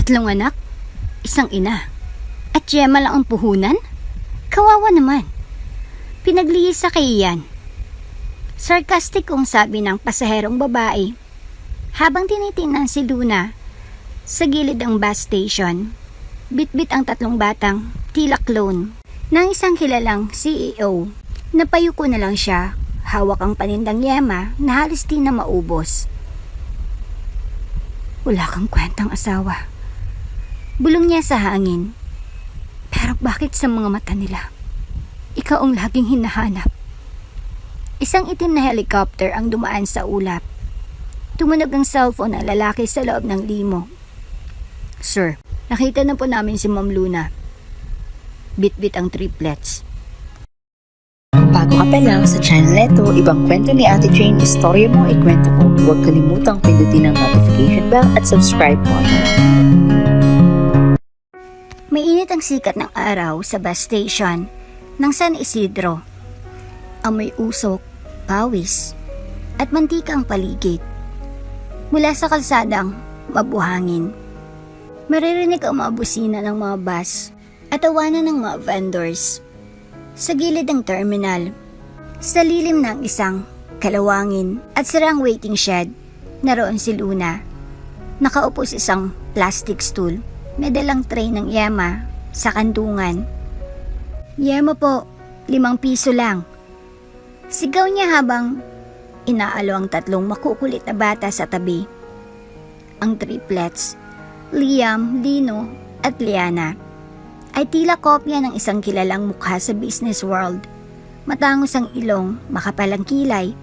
Tatlong anak, isang ina, at Gemma lang ang puhunan? Kawawa naman. Pinaglihis sa kay Ian. Sarcastic kong sabi ng pasaherong babae habang tinitingnan si Luna sa gilid ng bus station. Bitbit ang tatlong batang tila clone ng isang kilalang CEO. Napayuko na lang siya, hawak ang panindang yema na halos di na maubos. Wala kang kwentang asawa. Bulong niya sa hangin. Pero bakit sa mga mata nila? Ikaw ang laging hinahanap. Isang itim na helicopter ang dumaan sa ulap. Tumunog ang cellphone ng lalaki sa loob ng limo. Sir, nakita na po namin si Ma'am Luna. Bit-bit ang triplets. Kung bago ka pa lang sa channel neto, ibang kwento ni Ate Jane, istorya mo, ikwento ko. Huwag kalimutang pindutin ang notification bell at subscribe po. Mainit ang sikat ng araw sa bus station ng San Isidro. Amoy usok, pawis, at mantika ang paligid. Mula sa kalsadang mabuhangin, maririnig ang mga busina ng mga bus at tawanan ng mga vendors. Sa gilid ng terminal, sa lilim ng isang kalawangin at sirang waiting shed, naroon si Luna. Nakaupo sa isang plastic stool. May dalang tray ng yema sa kantungan. Yema po, 5 piso lang. Sigaw niya habang inaalo ang tatlong makukulit na bata sa tabi. Ang triplets, Liam, Lino at Liana, ay tila kopya ng isang kilalang mukha sa business world. Matangos ang ilong, makapal ang kilay,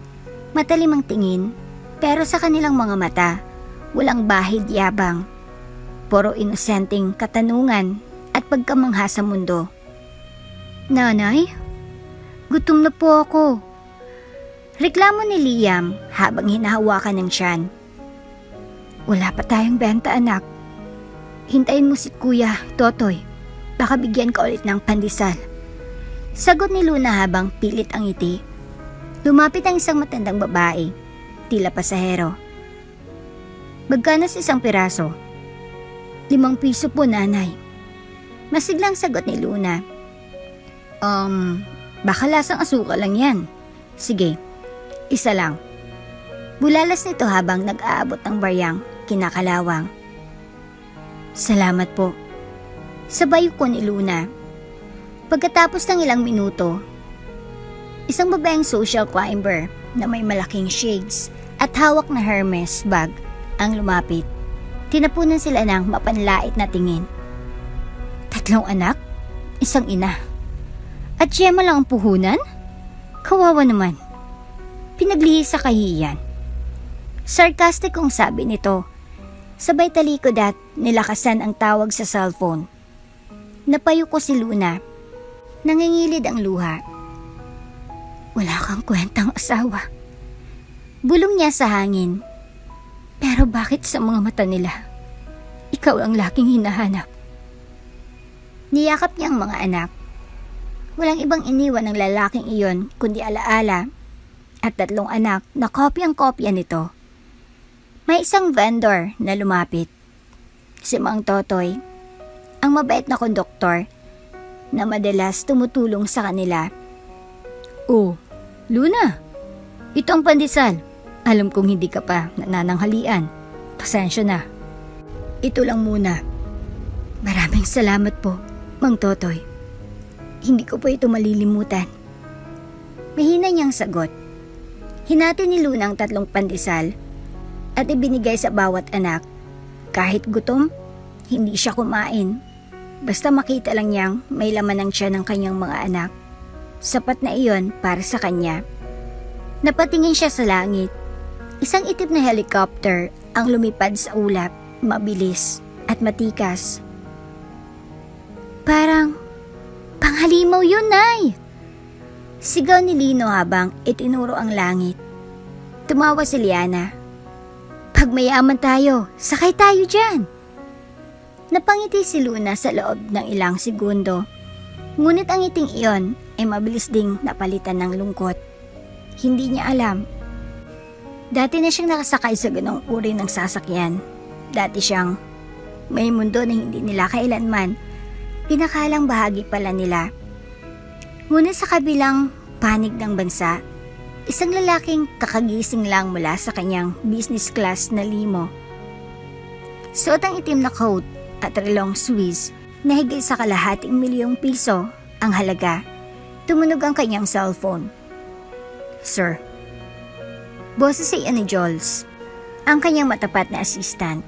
matalim ang tingin, pero sa kanilang mga mata, walang bahid yabang. Puro inosenteng katanungan at pagkamangha sa mundo. Nanay, gutom na po ako. Reklamo ni Liam habang hinahawakan ng tiyan. Wala pa tayong benta, anak. Hintayin mo si Kuya, Totoy. Baka bigyan ka ulit ng pandesal. Sagot ni Luna habang pilit ang ngiti. Lumapit ang isang matandang babae, tila pasahero. Magkano sa isang piraso? 5 piso po, nanay. Masiglang sagot ni Luna. Baka lasang asukal lang yan. Sige, isa lang. Bulalas nito habang nag-aabot ng baryang kinakalawang. Salamat po. Sabay ko ni Luna. Pagkatapos ng ilang minuto, isang babaeng social climber na may malaking shades at hawak na Hermes bag ang lumapit. Tinapunan sila ng mapanlait na tingin. 3 anak, isang ina. At Gemma lang ang puhunan? Kawawa naman. Pinaglihis sa kahiyan. Sarcastic kong sabi nito. Sabay talikod at nilakasan ang tawag sa cellphone. Napayo ko si Luna. Nangingilid ang luha. Wala kang kwentang asawa. Bulong niya sa hangin. Pero bakit sa mga mata nila, ikaw ang laking hinahanap? Niyakap niya ang mga anak. Walang ibang iniwan ng lalaking iyon kundi alaala at 3 anak na kopyang-kopya nito. May isang vendor na lumapit. Si Mang Totoy, ang mabait na konduktor na madalas tumutulong sa kanila. Oh, Luna, ito ang pandesal. Alam kong hindi ka pa nanananghalian. Pasensya na. Ito lang muna. Maraming salamat po, Mang Totoy. Hindi ko po ito malilimutan. Mahina niyang sagot. Hinati ni Luna ang 3 pandesal at ibinigay sa bawat anak. Kahit gutom, hindi siya kumain. Basta makita lang niyang may laman ng tiyan ng kanyang mga anak. Sapat na iyon para sa kanya. Napatingin siya sa langit. Isang itim na helicopter ang lumipad sa ulap, mabilis at matikas. Parang panghalimaw yun, Nay! Sigaw ni Lino habang itinuro ang langit. Tumawa si Liana. Pag mayaman tayo, sakay tayo dyan! Napangiti si Luna sa loob ng ilang segundo. Ngunit ang ngiting iyon ay mabilis ding napalitan ng lungkot. Hindi niya alam. Dati na siyang nakasakay sa ganong uri ng sasakyan. Dati siyang May mundo na hindi nila kailanman pinakalang bahagi pala nila. Ngunit sa kabilang panig ng bansa, isang lalaking kakagising lang mula sa kanyang business class na limo. Suot ang itim na coat at relong Swiss na higit sa kalahating milyong piso ang halaga. Tumunog ang kanyang cellphone. Sir. Boses sa iyan ni Jules, ang kanyang matapat na assistant.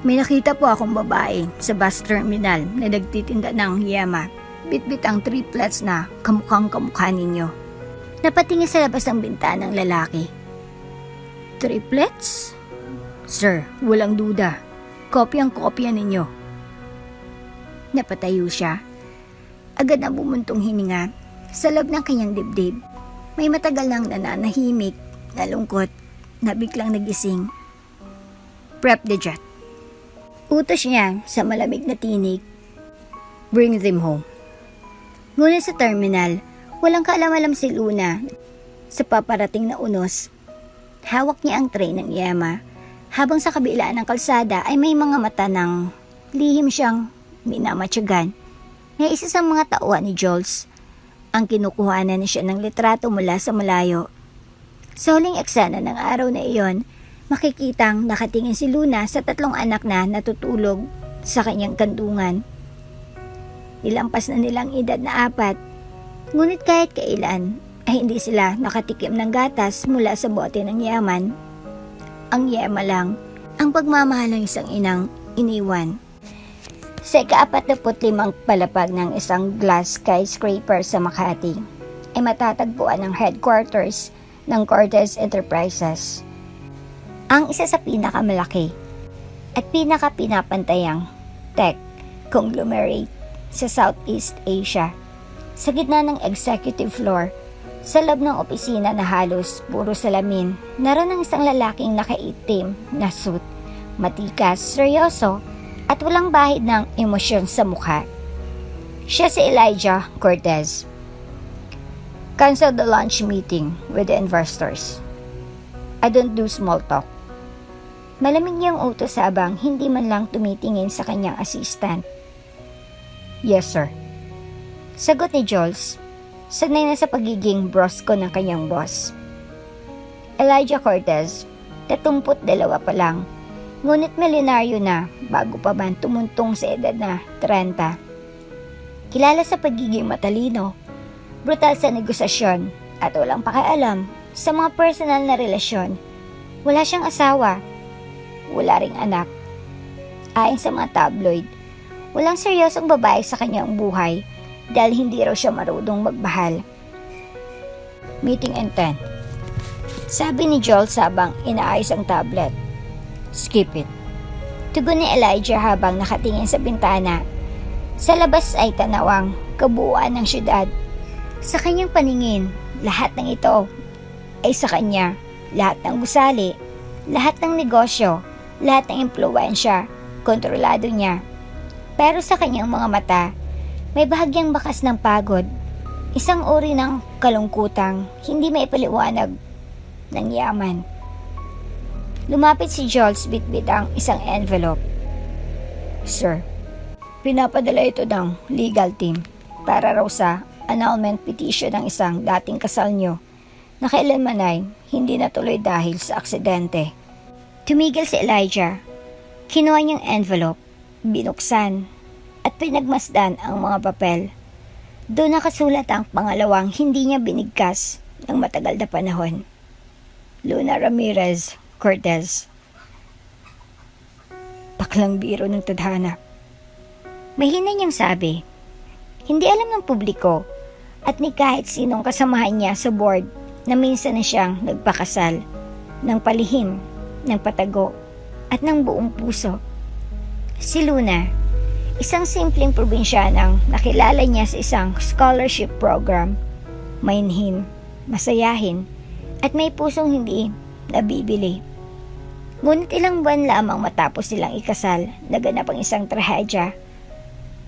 May nakita po akong babae sa bus terminal na nagtitinda ng yema. Bitbit ang triplets na kamukhang kamukha ninyo. Napatingin sa labas ng bintana ng lalaki. Triplets? Sir, walang duda. Kopyang-kopya ninyo. Napatayo siya. Agad na bumuntong hininga sa loob ng kanyang dibdib. May matagal nang nananahimik, nalungkot, na biglang nagising. Prep the jet. Utos niya sa malamig na tinig. Bring them home. Ngunit sa terminal, walang kaalam-alam si Luna sa paparating na unos. Hawak niya ang tray ng yema, habang sa kabilaan ng kalsada ay may mga mata ng lihim siyang minamatyagan. Na isa sa mga tauhan ni Jules, ang kinukuhanan niya siya ng litrato mula sa malayo. Sa huling eksena ng araw na iyon, makikitang nakatingin si Luna sa 3 anak na natutulog sa kanyang kandungan. Nilampas na nilang edad na 4, ngunit kahit kailan ay hindi sila nakatikim ng gatas mula sa bote ng yaman. Ang yema lang ang pagmamahal ng isang inang iniwan. Sa ika-45 palapag ng isang glass skyscraper sa Makati ay matatagpuan ang headquarters ng Cortez Enterprises. Ang isa sa pinakamalaki at pinakapinapantayang tech conglomerate sa Southeast Asia. Sa gitna ng executive floor, sa loob ng opisina na halos puro salamin, naroon ang isang lalaking nakaitim na suit, matikas, seryoso at walang bahid ng emosyon sa mukha. Siya si Elijah Cortez. Cancel the lunch meeting with the investors. I don't do small talk. Malamig niyang utos habang hindi man lang tumitingin sa kanyang assistant. Yes, sir. Sagot ni Jules, sanay na sa pagiging brosko ng kanyang boss. Elijah Cortez, 32 pa lang, ngunit milyonaryo na bago pa man tumuntong sa edad na 30. Kilala sa pagiging matalino, brutal sa negosasyon at walang pakialam sa mga personal na relasyon. Wala siyang asawa, wala ring anak. Ayon sa mga tabloid, walang seryosong babae sa kanyang buhay dahil hindi raw siya marunong magmahal. Meeting in 10. Sabi ni Joel habang inaayos ang tablet. Skip it. Tugon ni Elijah habang nakatingin sa bintana. Sa labas ay tanawang kabuuan ng syudad. Sa kanyang paningin, lahat ng ito ay sa kanya. Lahat ng gusali, lahat ng negosyo, lahat ng impluwensya, kontrolado niya. Pero sa kanyang mga mata, may bahagyang bakas ng pagod. Isang uri ng kalungkutang hindi maipaliwanag ng yaman. Lumapit si Jules bitbit ang isang envelope. Sir, pinapadala ito ng legal team para raw sa annulment petition ng isang dating kasal nyo na kailanman ay hindi natuloy dahil sa aksidente. Tumigil si Elijah. Kinuha niyang envelope, binuksan, at pinagmasdan ang mga papel. Doon nakasulat ang pangalawang hindi niya binigkas ng matagal na panahon. Luna Ramirez Cortez. Paklang biro ng tadhana. Mahina niyang sabi. Hindi alam ng publiko at ni kahit sinong kasamahan niya sa board na minsan na siyang nagpakasal ng palihim, ng patago at ng buong puso. Si Luna, isang simpleng probinsyanang nakilala niya sa isang scholarship program, mainhin, masayahin at may pusong hindi nabibili. Ngunit ilang buwan lamang matapos silang ikasal, naganap ang isang trahedya.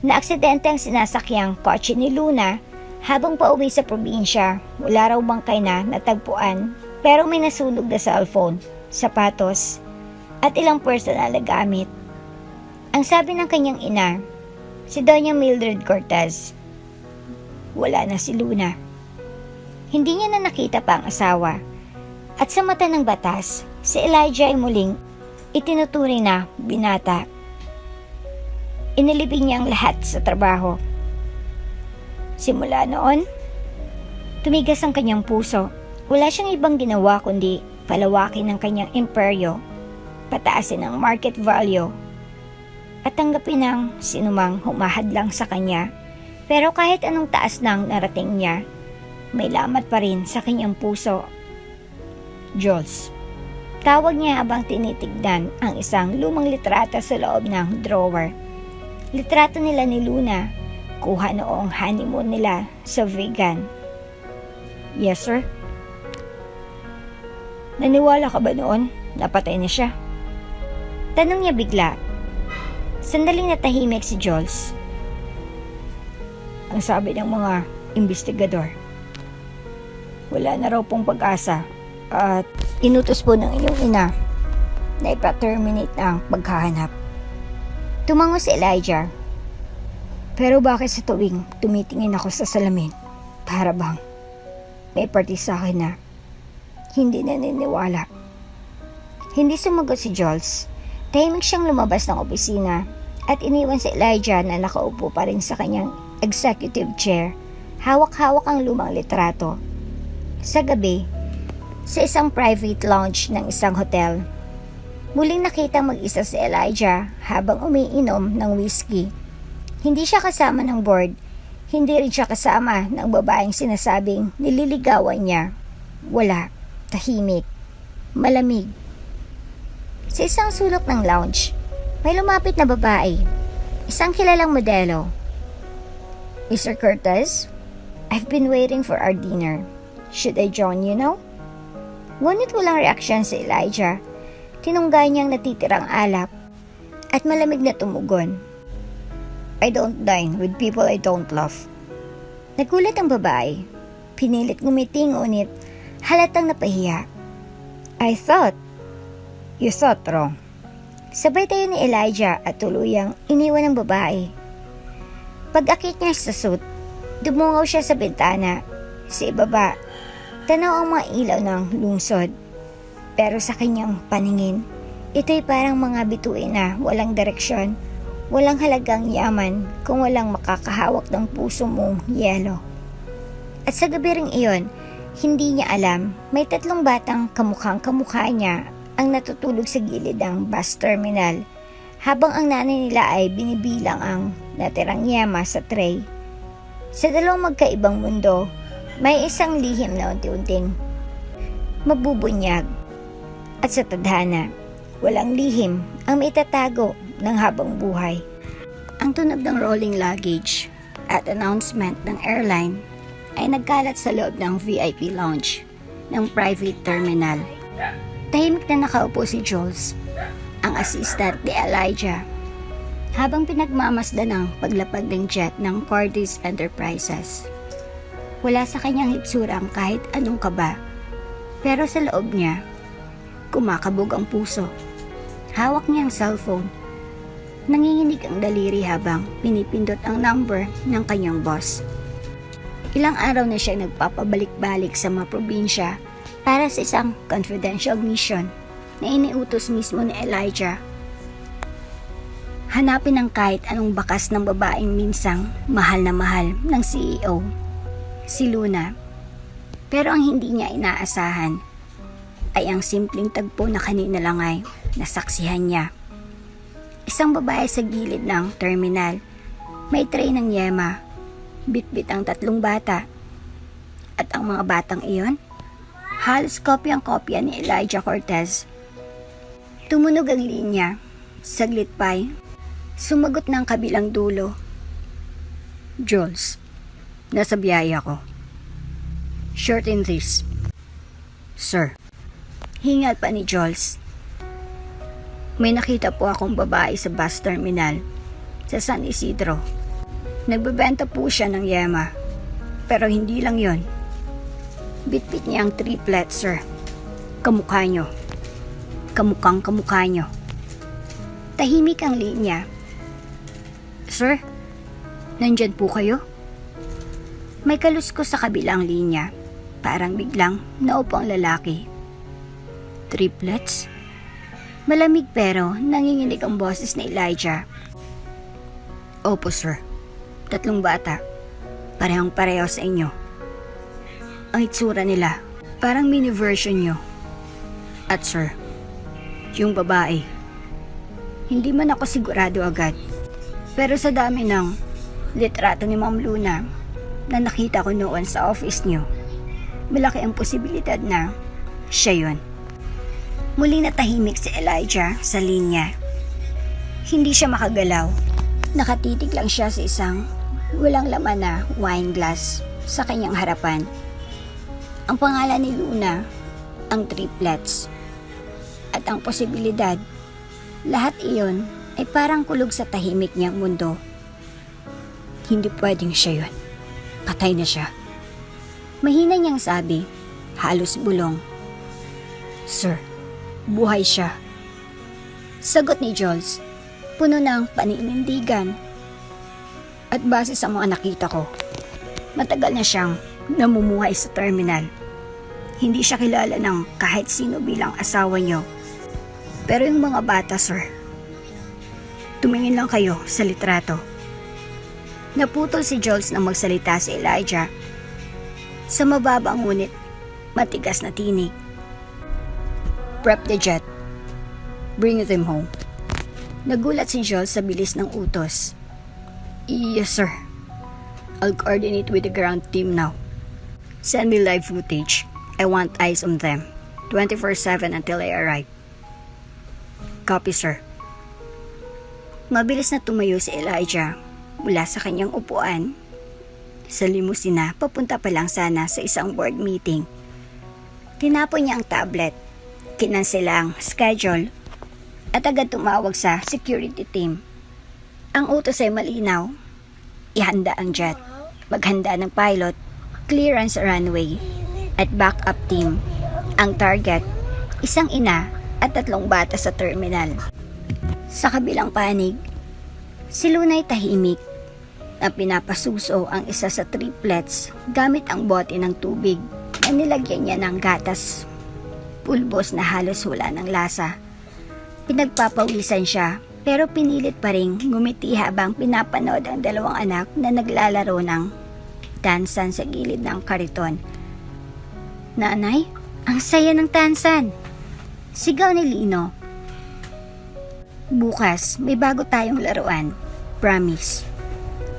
Naaksidente ang sinasakyang kotse ni Luna habang pauwi sa probinsya. Wala raw bangkay na natagpuan pero may nasunog na cellphone, sapatos at ilang personal na gamit. Ang sabi ng kanyang ina, si Doña Mildred Cortez, wala na si Luna. Hindi niya na nakita pa ang asawa. At sa mata ng batas, si Elijah ay muling itinuturing na binata. Inilibing niya ang lahat sa trabaho. Simula noon, tumigas ang kanyang puso. Wala siyang ibang ginawa kundi palawakin ang kanyang imperyo, pataasin ang market value, at tanggapin ang sinumang humahadlang sa kanya. Pero kahit anong taas nang narating niya, may lamat pa rin sa kanyang puso. Jules. Tawag niya habang tinitignan ang isang lumang litrato sa loob ng drawer. Litrato nila ni Luna, kuha noong honeymoon nila sa Vegan. Yes, sir. Naniwala ka ba noon? Napatay na siya. Tanong niya bigla. Sandaling natahimik si Jules. Ang sabi ng mga investigador, wala na raw pong pag-asa at inutos po ng iyong ina na ipa-terminate ang paghahanap. Tumango si Elijah. Pero bakit sa tuwing tumitingin ako sa salamin, para bang may parte sa akin na hindi naniniwala? Hindi sumagot si Jules. Tahimik siyang lumabas ng opisina at iniwan si Elijah na nakaupo pa rin sa kanyang executive chair. Hawak-hawak ang lumang litrato. Sa gabi, sa isang private lounge ng isang hotel, muling nakita mag-isa si Elijah habang umiinom ng whiskey. Hindi siya kasama ng board. Hindi rin siya kasama ng babaeng sinasabing nililigawan niya. Wala. Tahimik. Malamig. Sa isang sulok ng lounge, may lumapit na babae. Isang kilalang modelo. Mr. Cortez, I've been waiting for our dinner. Should I join you now? Ngunit walang reaksyon si Elijah. Tinunggay niyang natitirang alak at malamig na tumugon. I don't dine with people I don't love. Nagulat ang babae. Pinilit ngumiti ngunit halatang napahiya. You thought wrong. Sabay tayo ni Elijah at tuluyang iniwan ng babae. Pag-akit niya sa suit, dumungaw siya sa bintana. Sa ibaba, tanaw ang mga ilaw ng lungsod. Pero sa kanyang paningin, ito'y parang mga bituin na walang direksyon, walang halagang yaman kung walang makakahawak ng puso mong yelo. At sa gabi ring iyon, hindi niya alam, may 3 batang kamukhang kamukha niya ang natutulog sa gilid ng bus terminal habang ang nanay nila ay binibilang ang natirang yama sa tray. Sa 2 magkaibang mundo, may isang lihim na unti-unting mabubunyag. At sa tadhana, walang lihim ang maitatago ng habang buhay. Ang tunog ng rolling luggage at announcement ng airline ay nagkalat sa loob ng VIP lounge ng private terminal. Tahimik na nakaupo si Jules, ang assistant ni Elijah, habang pinagmamasdan ng paglapag ng jet ng Cortez Enterprises. Wala sa kanyang hitsurang kahit anong kaba, pero sa loob niya, kumakabog ang puso. Hawak niya ang cellphone. Nanginginig ang daliri habang pinipindot ang number ng kanyang boss. Ilang araw na siya nagpapabalik-balik sa mga probinsya para sa isang confidential mission na iniutos mismo ni Elijah. Hanapin ang kahit anong bakas ng babaeng minsang mahal na mahal ng CEO, si Luna. Pero ang hindi niya inaasahan ay ang simpleng tagpo na kanina lang ay nasaksihan niya. Isang babae sa gilid ng terminal, may tray ng yema, bitbit ang 3 bata. At ang mga batang iyon, halos kopyang-kopya ni Elijah Cortez. Tumunog ang linya. Saglit pa'y sumagot ng kabilang dulo. Jules, nasa biyaya ko. Shorten this. Sir. Hingal pa ni Jules. May nakita po akong babae sa bus terminal sa San Isidro. Nagbebenta po siya ng yema. Pero hindi lang yon. Bitbit niya ang triplet, sir. Kamukha nyo. Kamukhang kamukha nyo. Tahimik ang linya Sir, nandyan po kayo? May kaluskos sa kabilang linya. Parang biglang naupo ang lalaki. Triplets? Malamig pero nanginginig ang boses ni Elijah. Opo sir, 3 bata. Parehong pareho sa inyo. Ang itsura nila, parang mini version nyo. At sir, yung babae, hindi man ako sigurado agad. Pero sa dami ng litrato ni Ma'am Luna na nakita ko noon sa office nyo, malaki ang posibilidad na siya yun. Muling natahimik si Elijah sa linya. Hindi siya makagalaw. Nakatitig lang siya sa isang walang laman na wine glass sa kanyang harapan. Ang pangalan ni Luna, ang triplets. At ang posibilidad, lahat iyon ay parang kulog sa tahimik niyang mundo. Hindi pwedeng siya yun. Patay na siya. Mahina niyang sabi, halos bulong. Sir, buhay siya. Sagot ni Jules, puno ng paninindigan. At base sa mga nakita ko, matagal na siyang namumuhay sa terminal. Hindi siya kilala ng kahit sino bilang asawa niyo. Pero yung mga bata, sir, tumingin lang kayo sa litrato. Naputol si Jules nang magsalita si Elijah. Sa mababang ngunit matigas na tinig. Prep the jet. Bring them home. Nagulat si Jules sa bilis ng utos. Yes, sir. I'll coordinate with the ground team now. Send me live footage. I want eyes on them. 24/7 until I arrive. Copy, sir. Mabilis na tumayo si Elijah mula sa kanyang upuan. Sa limusina, papunta pa lang sana sa isang board meeting. Tinapon niya ang tablet. Kinansela ang schedule at agad tumawag sa security team. Ang utos ay malinaw. Ihanda ang jet, maghanda ng pilot, clearance sa runway, at backup team. Ang target, isang ina at 3 bata sa terminal. Sa kabilang panig, si Luna'y tahimik na pinapasuso ang isa sa triplets gamit ang bote ng tubig na nilagyan niya ng gatas. Pulbos na halos wala ng lasa. Pinagpapawisan siya pero pinilit pa ring ngumiti habang pinapanood ang 2 anak na naglalaro ng tansan sa gilid ng kariton. Nanay, ang saya ng tansan! Sigaw ni Lino. Bukas, may bago tayong laruan. Promise.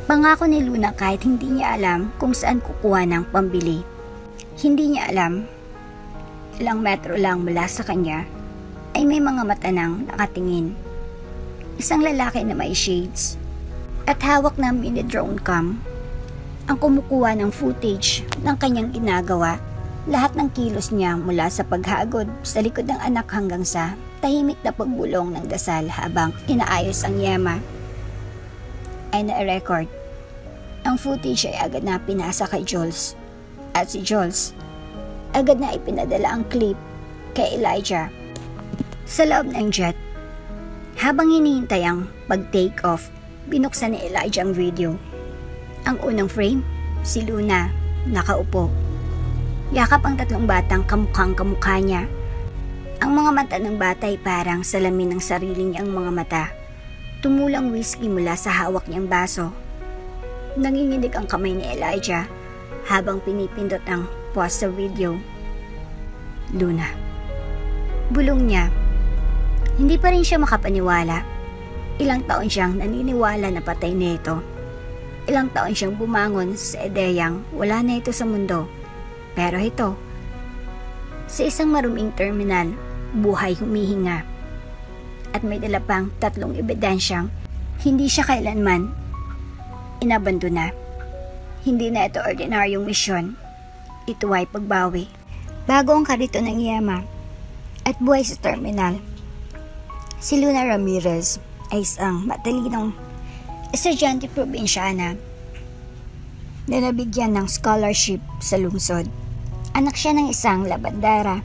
Pangako ni Luna kahit hindi niya alam kung saan kukuha ng pambili. Hindi niya alam. Ilang metro lang mula sa kanya ay may mga mata nang nakatingin. Isang lalaki na may shades at hawak ng mini drone cam ang kumukuha ng footage ng kanyang ginagawa. Lahat ng kilos niya mula sa paghagod sa likod ng anak hanggang sa tahimik na pagbulong ng dasal habang inaayos ang yema ay na-record. Ang footage ay agad na pinasa kay Jules at si Jules agad na ipinadala ang clip kay Elijah. Sa loob ng jet, habang hinihintay ang pag-take off, binuksan ni Elijah ang video. Ang unang frame, si Luna, nakaupo. Yakap ang 3 batang kamukhang kamukha niya. Ang mga mata ng bata ay parang salamin ng sarili niyang mga mata. Tumulang whiskey mula sa hawak niyang baso. Nanginginig ang kamay ni Elijah habang pinipindot ang pause sa video. Luna. Bulong niya. Hindi pa rin siya makapaniwala. Ilang taon siyang naniniwala na patay na ito. Ilang taon siyang bumangon sa ideyang wala na ito sa mundo. Pero ito, sa isang maruming terminal, buhay humihinga. At may dala pang 3 ebidensyang hindi siya kailanman inabandona. Hindi na ito ordinaryong misyon. Ito ay pagbawi. Bago ang karito ng Yema at buhay sa terminal, si Luna Ramirez ay isang matalinong estudyante probinsyana na nabigyan ng scholarship sa lungsod. Anak siya ng isang labandera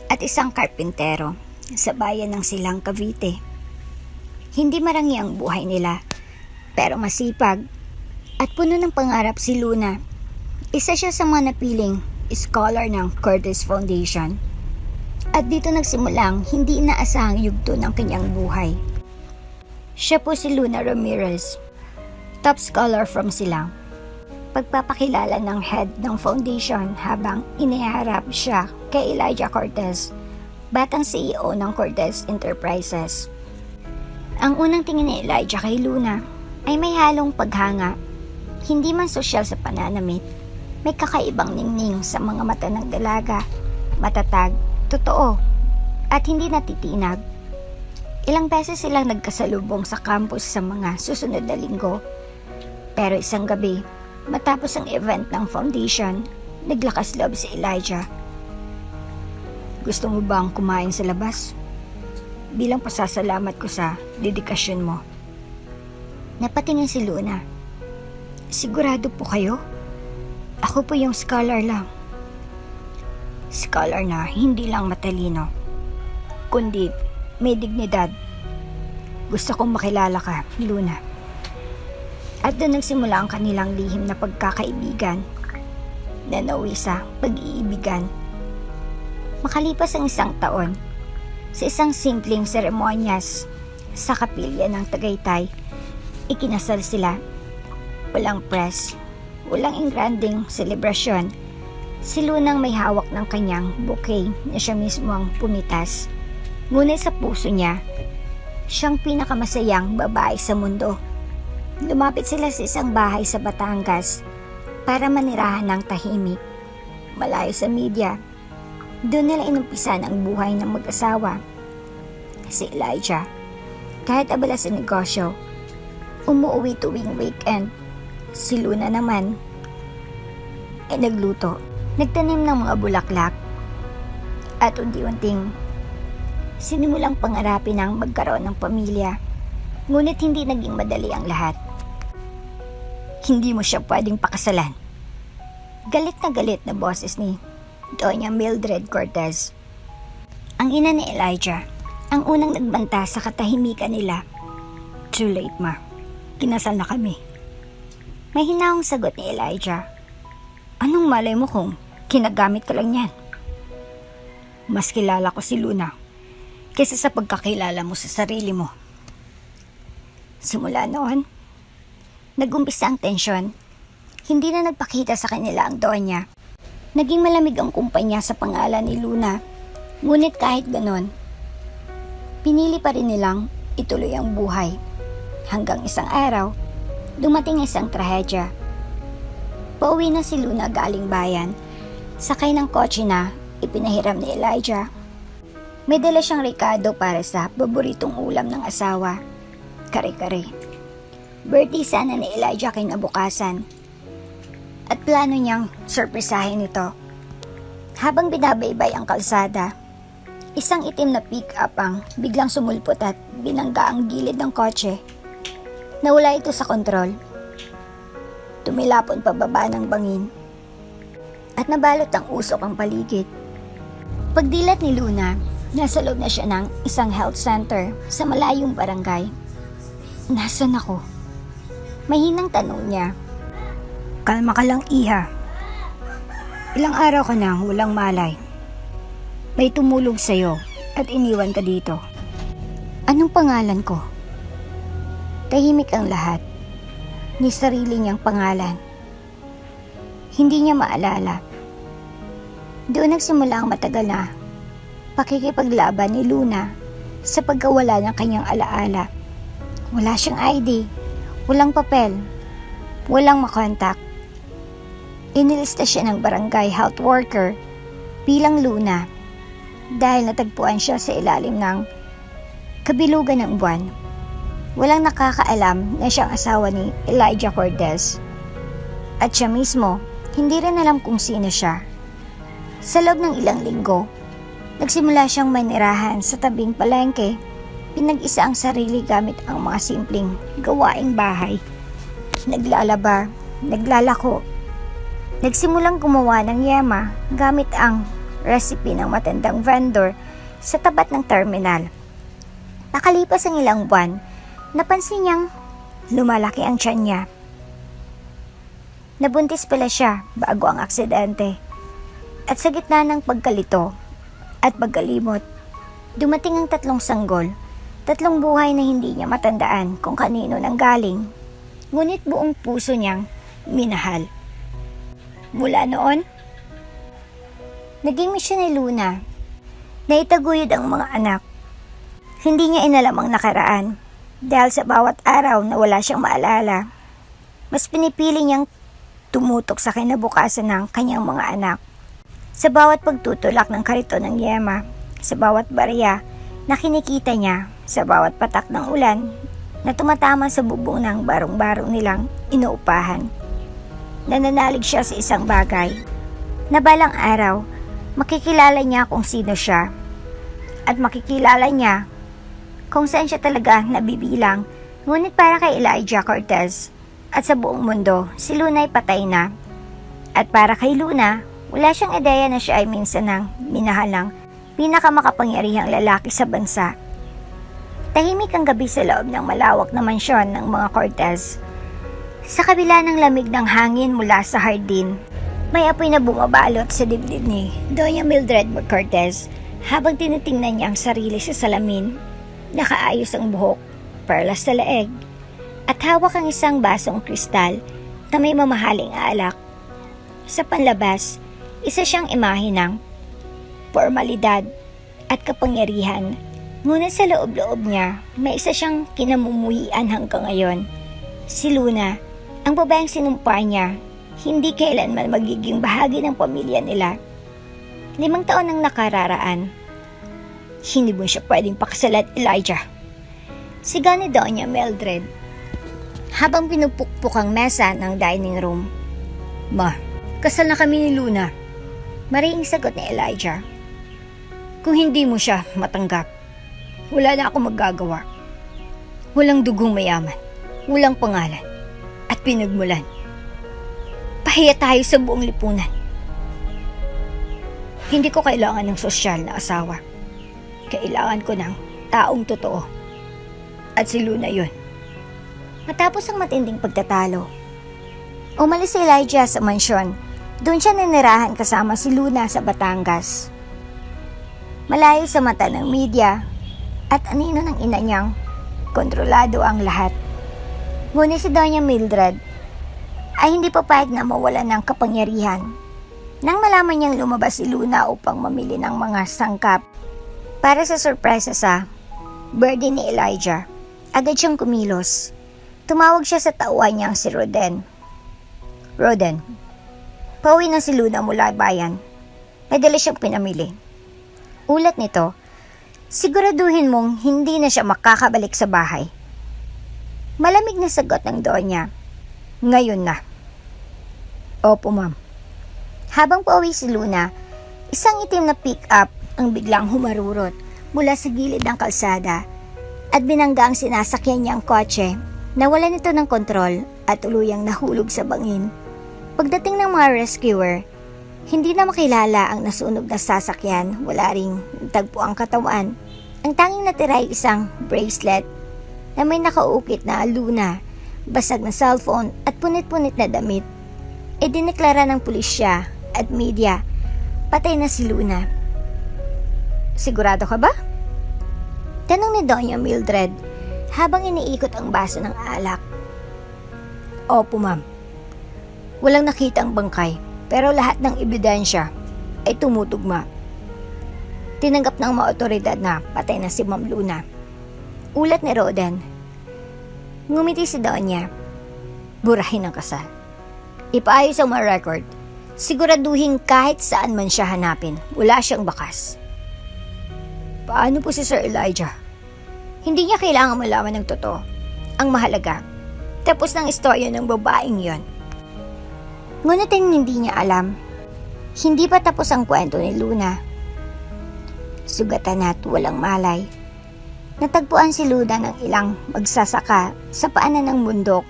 at isang karpintero sa bayan ng Silang, Cavite. Hindi marangi ang buhay nila, Pero masipag at puno ng pangarap si Luna. Isa siya sa mga napiling scholar ng Curtis Foundation. At dito nagsimulang hindi inaasahang yugto ng kanyang buhay. Siya po si Luna Ramirez, top scholar from Silang. Pagpapakilala ng head ng foundation habang iniharap siya kay Elijah Cortez, batang CEO ng Cortez Enterprises. Ang unang tingin ni Elijah kay Luna ay may halong paghanga. Hindi man sosyal sa pananamit, may kakaibang ningning sa mga mata ng dalaga, matatag, totoo, at hindi natitinag. Ilang beses silang nagkasalubong sa campus sa mga susunod na linggo. Pero isang gabi, matapos ang event ng foundation, naglakas loob si Elijah. Gusto mo bang kumain sa labas? Bilang pasasalamat ko sa dedikasyon mo. Napatingin si Luna. Sigurado po kayo? Ako po yung scholar lang. Scholar na hindi lang matalino, kundi may dignidad. Gusto kong makilala ka, Luna. At doon nagsimula ang kanilang lihim na pagkakaibigan na nauwi sa pag-iibigan. Makalipas ang isang taon, sa isang simpleng seremonyas sa kapilya ng Tagaytay, ikinasal sila. Walang press, walang engranding selebrasyon. Si Lunang may hawak ng kanyang bouquet na siya mismo ang pumitas. Ngunit sa puso niya, siyang pinakamasayang babae sa mundo. Lumapit sila sa isang bahay sa Batangas para manirahan ng tahimik, malayo sa media. Doon nila inumpisan ang buhay ng mag-asawa. Si Elijah, kahit abala sa negosyo, umuwi tuwing weekend. Si Luna naman ay nagluto, nagtanim ng mga bulaklak, at unti-unting sinimulang pangarapin ng magkaroon ng pamilya. Ngunit hindi naging madali ang lahat. Hindi mo siya pwedeng pakasalan. Galit na boses ni Doña Mildred Cortez, ang ina ni Elijah, ang unang nagbanta sa katahimikan nila. Too late, ma. Kinasal na kami. May hinahong sagot ni Elijah. Anong malay mo kung kinagamit ka lang yan? Mas kilala ko si Luna kaysa sa pagkakilala mo sa sarili mo. Simula noon, nag-umpisa ang tensyon. Hindi na nagpakita sa kanila ang Donya. Naging malamig ang kumpanya sa pangalan ni Luna. Ngunit kahit ganon, pinili pa rin nilang ituloy ang buhay. Hanggang isang araw, dumating isang trahedya. Pauwi na si Luna galing bayan. Sakay ng kotse na ipinahiram ni Elijah. May dala siyang rekado para sa paboritong ulam ng asawa, kare-kare. Birthday sana ni Elijah kinabukasan, at plano niyang surpresahin ito. Habang binabaybay ang kalsada, isang itim na pick-up ang biglang sumulpot at binangga ang gilid ng kotse. Nawala ito sa kontrol. Tumilapon pababa ng bangin at nabalot ang usok ang paligid. Pagdilat ni Luna, nasa loob na siya ng isang health center sa malayong barangay. Nasaan ako? Mahinang tanong niya. Kalma ka lang, iha. Ilang araw ka nang walang malay. May tumulong sa'yo at iniwan ka dito. Anong pangalan ko? Tahimik ang lahat. Ni sarili niyang pangalan. Hindi niya maalala. Doon nagsimula ang matagal na pakikipaglaban ni Luna sa pagkawala ng kanyang alaala. Wala siyang ID, walang papel, walang makontak. Inilista siya ng barangay health worker bilang Luna dahil natagpuan siya sa ilalim ng kabilugan ng buwan. Walang nakakaalam na siyang asawa ni Elijah Cortez. At siya mismo, hindi rin alam kung sino siya. Sa loob ng ilang linggo, nagsimula siyang manirahan sa tabing palengke. Pinag-isa ang sarili gamit ang mga simpleng gawaing bahay. Naglalaba, naglalako. Nagsimulang gumawa ng yema gamit ang recipe ng matandang vendor sa tapat ng terminal. Nakalipas ang ilang buwan, napansin niyang lumalaki ang tiyan niya. Nabuntis pala siya bago ang aksidente. At sa gitna ng pagkalito at pagkalimot, dumating ang 3 sanggol, 3 buhay na hindi niya matandaan kung kanino nang galing. Ngunit buong puso niyang minahal. Mula noon, naging misyon ni Luna na itaguyod ang mga anak. Hindi niya inalam ang nakaraan dahil sa bawat araw na wala siyang maalala. Mas pinipili niyang tumutok sa kinabukasan ng kanyang mga anak. Sa bawat pagtutulak ng kariton ng yema, sa bawat barya na kinikita niya, sa bawat patak ng ulan na tumatama sa bubong ng barong-barong nilang inuupahan. Nananalig siya sa isang bagay na balang araw makikilala niya kung sino siya at makikilala niya kung saan siya talaga nabibilang. Ngunit para kay Elijah Cortez at sa buong mundo, si Luna ay patay na. At para kay Luna, wala siyang ideya na siya ay minsan ng minahal ng pinakamakapangyarihang lalaki sa bansa. Tahimik ang gabi sa loob ng malawak na mansyon ng mga Cortez. Sa kabila ng lamig ng hangin mula sa hardin, may apoy na bumabalot sa dibdib ni Doña Mildred Cortez habang tinitingnan niya ang sarili sa salamin. Nakaayos ang buhok, perlas sa leeg, at hawak ang isang basong kristal na may mamahaling alak. Sa panlabas, isa siyang imahe ng formalidad at kapangyarihan. Ngunit sa loob-loob niya, may isa siyang kinamumuhian hanggang ngayon. Si Luna, ang babaeng sinumpa niya, hindi kailanman magiging bahagi ng pamilya nila. 5 taon ang nakararaan. Hindi mo siya pwedeng pakasalan, Elijah. Sigaw ni Doña Mildred habang pinupukpok ang mesa ng dining room. Ma, kasal na kami ni Luna. Mariing sagot ni Elijah. Kung hindi mo siya matanggap, wala na akong magagawa. Walang dugong mayaman, walang pangalan, at pinagmulan. Pahiya tayo sa buong lipunan. Hindi ko kailangan ng sosyal na asawa. Kailangan ko ng taong totoo. At si Luna yun. Matapos ang matinding pagtatalo, umalis si Elijah sa mansyon. Doon siya ninirahan kasama si Luna sa Batangas. Malayo sa mata ng media at anino ng ina niyang kontrolado ang lahat. Ngunit si Doña Mildred ay hindi papayag na mawalan ng kapangyarihan. Nang malaman niyang lumabas si Luna upang mamili ng mga sangkap para sa sorpresa sa birthday ni Elijah, agad siyang kumilos. Tumawag siya sa tauhan niyang si Roden. Roden, pauwi na si Luna mula bayan. May dala siyang pinamili. Ulat nito, siguraduhin mong hindi na siya makakabalik sa bahay. Malamig na sagot ng Donya. Ngayon na. Opo, ma'am. Habang pauwi si Luna, isang itim na pick-up ang biglang humarurot mula sa gilid ng kalsada at binangga ang sinasakyan niyang kotse. Nawalan ito ng kontrol at tuluyang nahulog sa bangin. Pagdating ng mga rescuer, hindi na makilala ang nasunog na sasakyan. Wala ring tagpo ang katawan. Ang tanging natira ay isang bracelet na may nakaukit na Luna, basag na cellphone at punit-punit na damit. Dineklara ng pulisya at media, patay na si Luna. Sigurado ka ba? Tanong ni Doña Mildred habang iniikot ang baso ng alak. Opo, ma'am. Walang nakita ang bangkay, pero lahat ng ebidensya ay tumutugma. Tinanggap ng mga otoridad na patay na si Ma'am Luna. Ulat ni Roden. Ngumiti si Donya. Burahin ang kasal. Ipaayos ang mga record. Siguraduhin kahit saan man siya hanapin, wala siyang bakas. Paano po si Sir Elijah? Hindi niya kailangan malaman ng totoo. Ang mahalaga, tapos ng istorya ng babaeng yon. Ngunit hindi niya alam, hindi pa tapos ang kwento ni Luna. Sugatan at walang malay. Natagpuan si Luna ng ilang magsasaka sa paanan ng bundok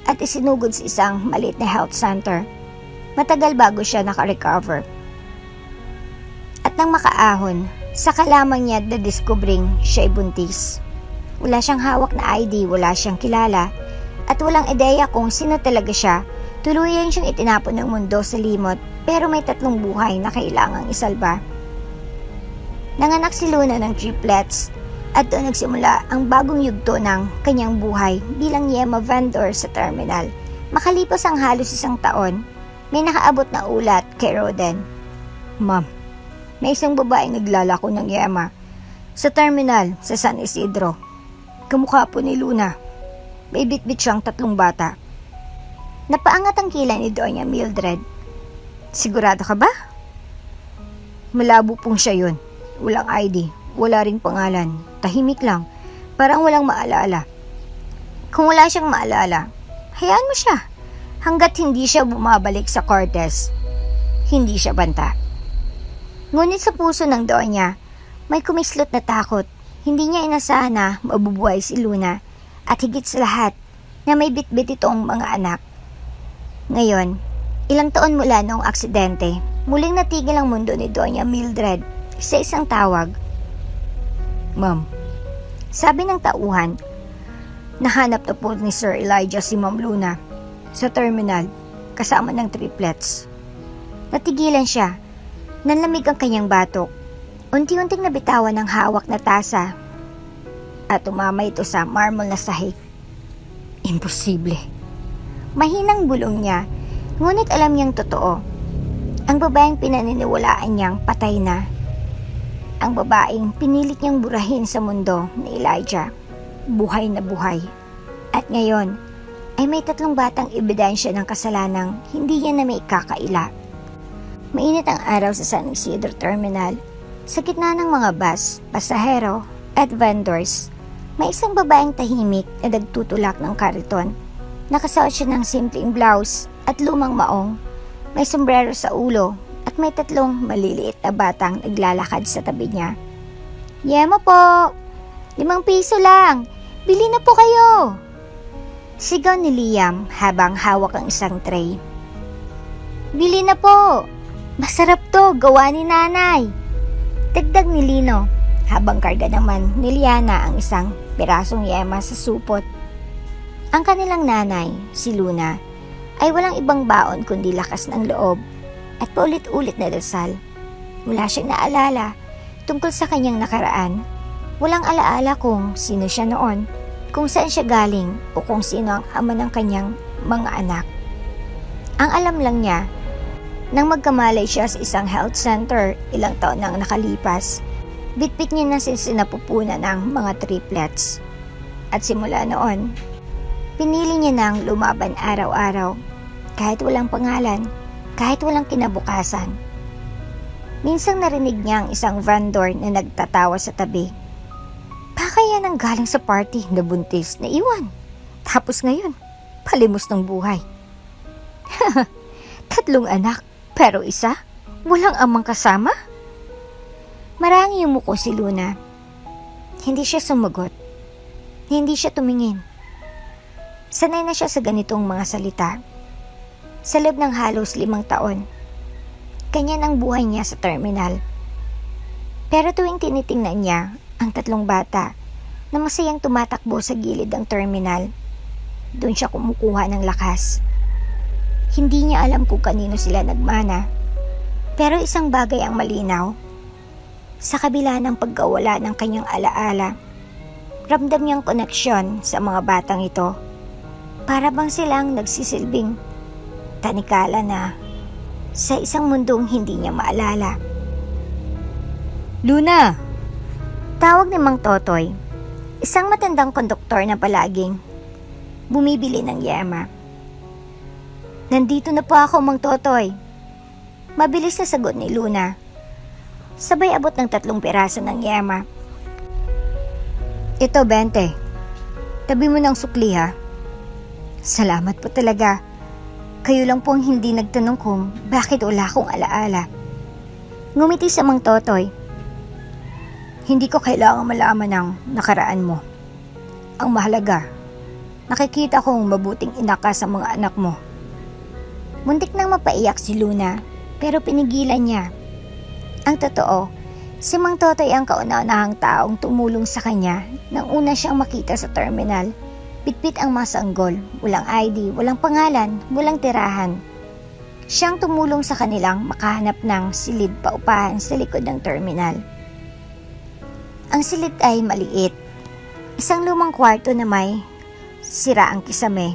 at isinugod sa isang maliit na health center. Matagal bago siya nakarecover. At nang makaahon, saka lamang niya na-discovering siya'y buntis. Wala siyang hawak na ID, wala siyang kilala, at walang ideya kung sino talaga siya, tuluyan siyang itinapon ng mundo sa limot pero may 3 buhay na kailangang isalba. Nanganak si Luna ng triplets at doon nagsimula ang bagong yugto ng kanyang buhay bilang yema vendor sa terminal. Makalipas ang halos 1 taon, may nakaabot na ulat kay Roden. Ma'am, may isang babaeng naglalako ng yema sa terminal sa San Isidro. Kamukha po ni Luna. May bitbit siyang 3 bata. Napaangat ang kilay ni Doña Mildred. Sigurado ka ba? Malabo pong siya yun. Walang ID, wala ring pangalan. Tahimik lang, parang walang maalala. Kung wala siyang maalala, hayaan mo siya. Hanggat hindi siya bumabalik sa Cortez, hindi siya banta. Ngunit sa puso ng Doña, may kumislot na takot. Hindi niya inasahan na mabubuhay si Luna at higit sa lahat na may bitbit itong mga anak. Ngayon, ilang taon mula noong aksidente, muling natigil ang mundo ni Doña Mildred sa isang tawag. Ma'am, sabi ng tauhan, nahanap na po ni Sir Elijah si Ma'am Luna sa terminal kasama ng triplets. Natigilan siya, nanlamig ang kanyang batok. Unti-unting nabitawan ng hawak na tasa at umama ito sa marble na sahig. Imposible. Mahinang bulong niya, ngunit alam niyang totoo. Ang babaeng pinaniniwalaan niyang patay na. Ang babaeng pinilit niyang burahin sa mundo ni Elijah. Buhay na buhay. At ngayon, ay may 3 batang ebidensya ng kasalanang hindi niya na may ikakaila. Mainit ang araw sa San Isidro Terminal. Sa gitna ng mga bus, pasahero, at vendors, may isang babaeng tahimik na nagtutulak ng kariton. Nakasuot siya ng simpleng blouse at lumang maong. May sombrero sa ulo at may 3 maliliit na batang naglalakad sa tabi niya. Yema po! 5 piso lang! Bili na po kayo! Sigaw ni Liam habang hawak ang isang tray. Bili na po! Masarap to! Gawa ni nanay! Dagdag ni Lino habang karga naman ni Liana ang isang pirasong yema sa supot. Ang kanilang nanay, si Luna, ay walang ibang baon kundi lakas ng loob at paulit-ulit na dasal. Wala siyang naalala tungkol sa kanyang nakaraan. Walang alaala kung sino siya noon, kung saan siya galing o kung sino ang ama ng kanyang mga anak. Ang alam lang niya, nang magkamalay siya sa isang health center ilang taon nang nakalipas, bitbit niya na sinapupunan ng mga triplets. At simula noon, pinili niya nang lumaban araw-araw, kahit walang pangalan, kahit walang kinabukasan. Minsang narinig niya ang isang vendor na nagtatawa sa tabi. Baka yan ang galing sa party na buntis na iwan. Tapos ngayon, palimos ng buhay. 3 anak, pero isa, walang amang kasama? Marangi yumuko si Luna. Hindi siya sumagot. Hindi siya tumingin. Sanay na siya sa ganitong mga salita. Sa loob ng halos 5 taon, ganyan ang buhay niya sa terminal. Pero tuwing tinitingnan niya ang 3 bata na masayang tumatakbo sa gilid ng terminal, doon siya kumukuha ng lakas. Hindi niya alam kung kanino sila nagmana, pero isang bagay ang malinaw. Sa kabila ng pagkawala ng kanyang alaala, ramdam niyang koneksyon sa mga batang ito. Para bang silang nagsisilbing tanikala na sa isang mundong hindi niya maalala. Luna! Tawag ni Mang Totoy, isang matandang konduktor na palaging bumibili ng yema. Nandito na po ako, Mang Totoy. Mabilis na sagot ni Luna. Sabay abot ng 3 piraso ng yema. Ito, 20. Tabi mo ng sukli, ha? Salamat po talaga. Kayo lang po ang hindi nagtanong kung bakit wala akong alaala. Ngumiti sa Mang Totoy. Hindi ko kailangang malaman ang nakaraan mo. Ang mahalaga, nakikita kong mabuting ina ka sa mga anak mo. Muntik nang mapaiyak si Luna, pero pinigilan niya. Ang totoo, si Mang Totoy ang kauna-unahang taong tumulong sa kanya nang una siyang makita sa terminal. Pitpit ang mga sanggol, walang ID, walang pangalan, walang tirahan. Siyang tumulong sa kanilang makahanap ng silid paupahan sa likod ng terminal. Ang silid ay maliit. Isang lumang kwarto na may siraang kisame.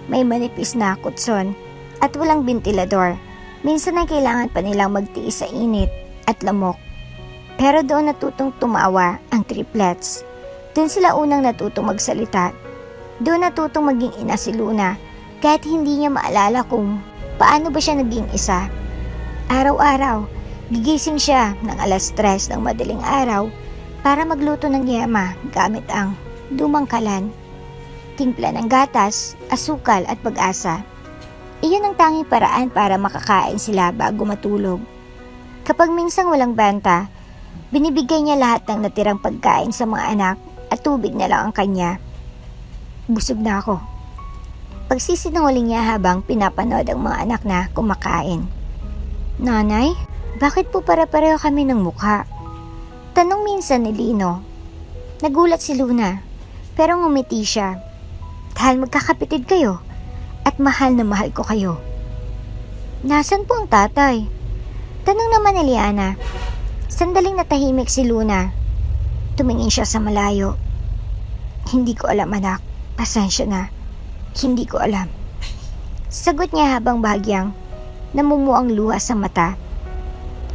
May manipis na kutson at walang bentilador. Minsan ay kailangan pa nilang magtiis sa init at lamok. Pero doon natutong tumawa ang triplets. Doon sila unang natutong magsalita. Doon natutong maging ina si Luna kahit hindi niya maalala kung paano ba siya naging isa. Araw-araw, gigising siya ng 3:00 ng madaling araw para magluto ng yema gamit ang lumang kalan, timpla ng gatas, asukal at pag-asa. Iyon ang tanging paraan para makakain sila bago matulog. Kapag minsang walang benta, binibigay niya lahat ng natirang pagkain sa mga anak at tubig na lang ang kanya. Busog na ako. Pagsisinungaling niya habang pinapanood ang mga anak na kumakain. Nanay, bakit po pare-pareho kami ng mukha? Tanong minsan ni Lino. Nagulat si Luna, pero ngumiti siya. Dahil magkakapitid kayo at mahal na mahal ko kayo. Nasaan po ang tatay? Tanong naman ni Liana. Sandaling natahimik si Luna. Tumingin siya sa malayo. Hindi ko alam anak, pasensya na. Hindi ko alam. Sagot niya habang bahagyang namumuang luha sa mata.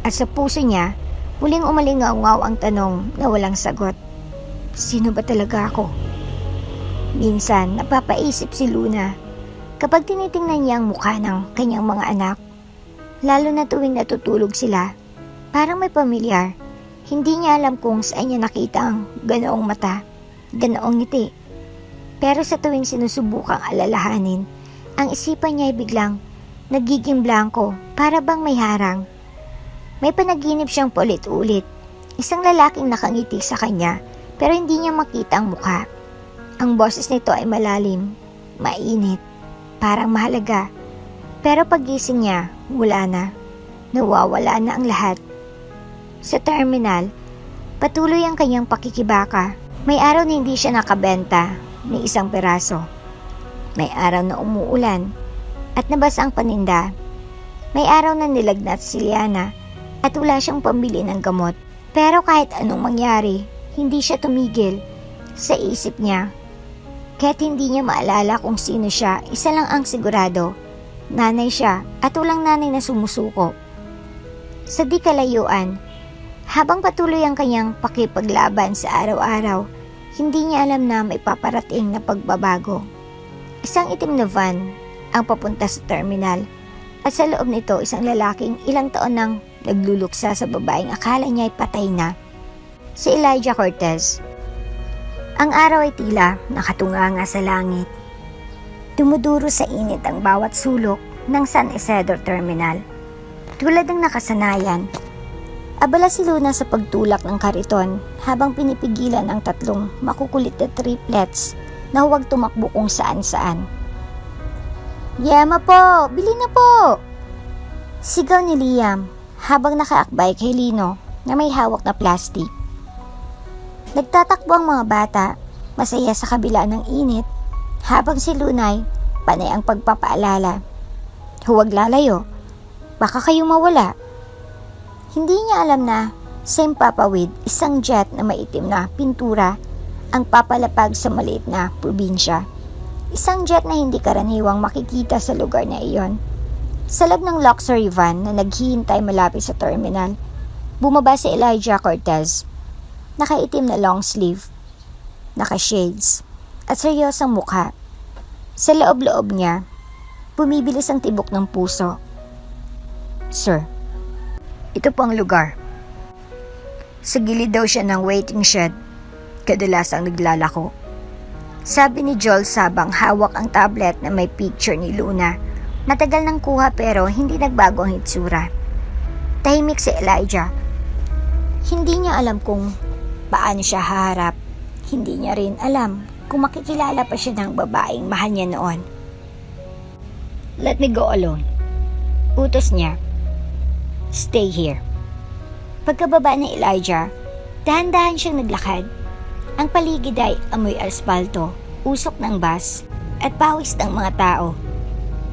At sa puso niya, muling umalingaw-ngaw ang tanong na walang sagot. Sino ba talaga ako? Minsan napapaisip si Luna kapag tinitingnan niya ang mukha ng kanyang mga anak. Lalo na tuwing natutulog sila. Parang may pamilyar. Hindi niya alam kung saan niya nakita ang ganoong mata, ganoong ngiti. Pero sa tuwing sinusubukang alalahanin, ang isipan niya ay biglang nagiging blanko para bang may harang. May panaginip siyang paulit-ulit. Isang lalaking nakangiti sa kanya pero hindi niya makita ang mukha. Ang boses nito ay malalim, mainit, parang mahalaga. Pero pagising niya, wala na. Nawawala na ang lahat. Sa terminal, patuloy ang kanyang pakikibaka. May araw na hindi siya nakabenta ni isang peraso. May araw na umuulan at nabasa ang paninda. May araw na nilagnat si Liana at wala siyang pambili ng gamot. Pero kahit anong mangyari, hindi siya tumigil sa isip niya. Kahit hindi niya maalala kung sino siya, isa lang ang sigurado. Nanay siya at walang nanay na sumusuko. Sa di kalayuan, habang patuloy ang kanyang pakipaglaban sa araw-araw, hindi niya alam na may paparating na pagbabago. Isang itim na van ang papunta sa terminal at sa loob nito isang lalaking ilang taon nang nagluluksa sa babaeng akala niya ay patay na. Si Elijah Cortez. Ang araw ay tila nakatunganga sa langit. Dumuduro sa init ang bawat sulok ng San Isidro Terminal. Tulad ng nakasanayan, abala si Luna sa pagtulak ng kariton habang pinipigilan ang 3 makukulit na triplets na huwag tumakbo kung saan-saan. Yema po! Bili na po! Sigaw ni Liam habang nakaakbay kay Lino na may hawak na plastic. Nagtatakbo ang mga bata, masaya sa kabila ng init, habang si Lunay, panay ang pagpapaalala. Huwag lalayo, baka kayo mawala. Hindi niya alam na sa impapawid, isang jet na maitim na pintura ang papalapag sa maliit na probinsya. Isang jet na hindi karaniwang makikita sa lugar na iyon. Sa loob ng luxury van na naghihintay malapit sa terminal, bumaba si Elijah Cortez. Nakaitim na long sleeve, naka-shades, at seryosang mukha. Sa loob-loob niya, bumibilis ang tibok ng puso. Sir, ito po ang lugar. Sa gilid daw siya ng waiting shed, kadalasang naglalako. Sabi ni Joel sabang hawak ang tablet na may picture ni Luna. Matagal nang kuha pero hindi nagbago ang hitsura. Tahimik si Elijah. Hindi niya alam kung paano siya haharap. Hindi niya rin alam kung makikilala pa siya ng babaeng mahal niya noon. Let me go alone. Utos niya. Stay here. Pagkababa ni Elijah, dahan-dahan siyang naglakad. Ang paligid ay amoy asfalto, usok ng bus at pawis ng mga tao.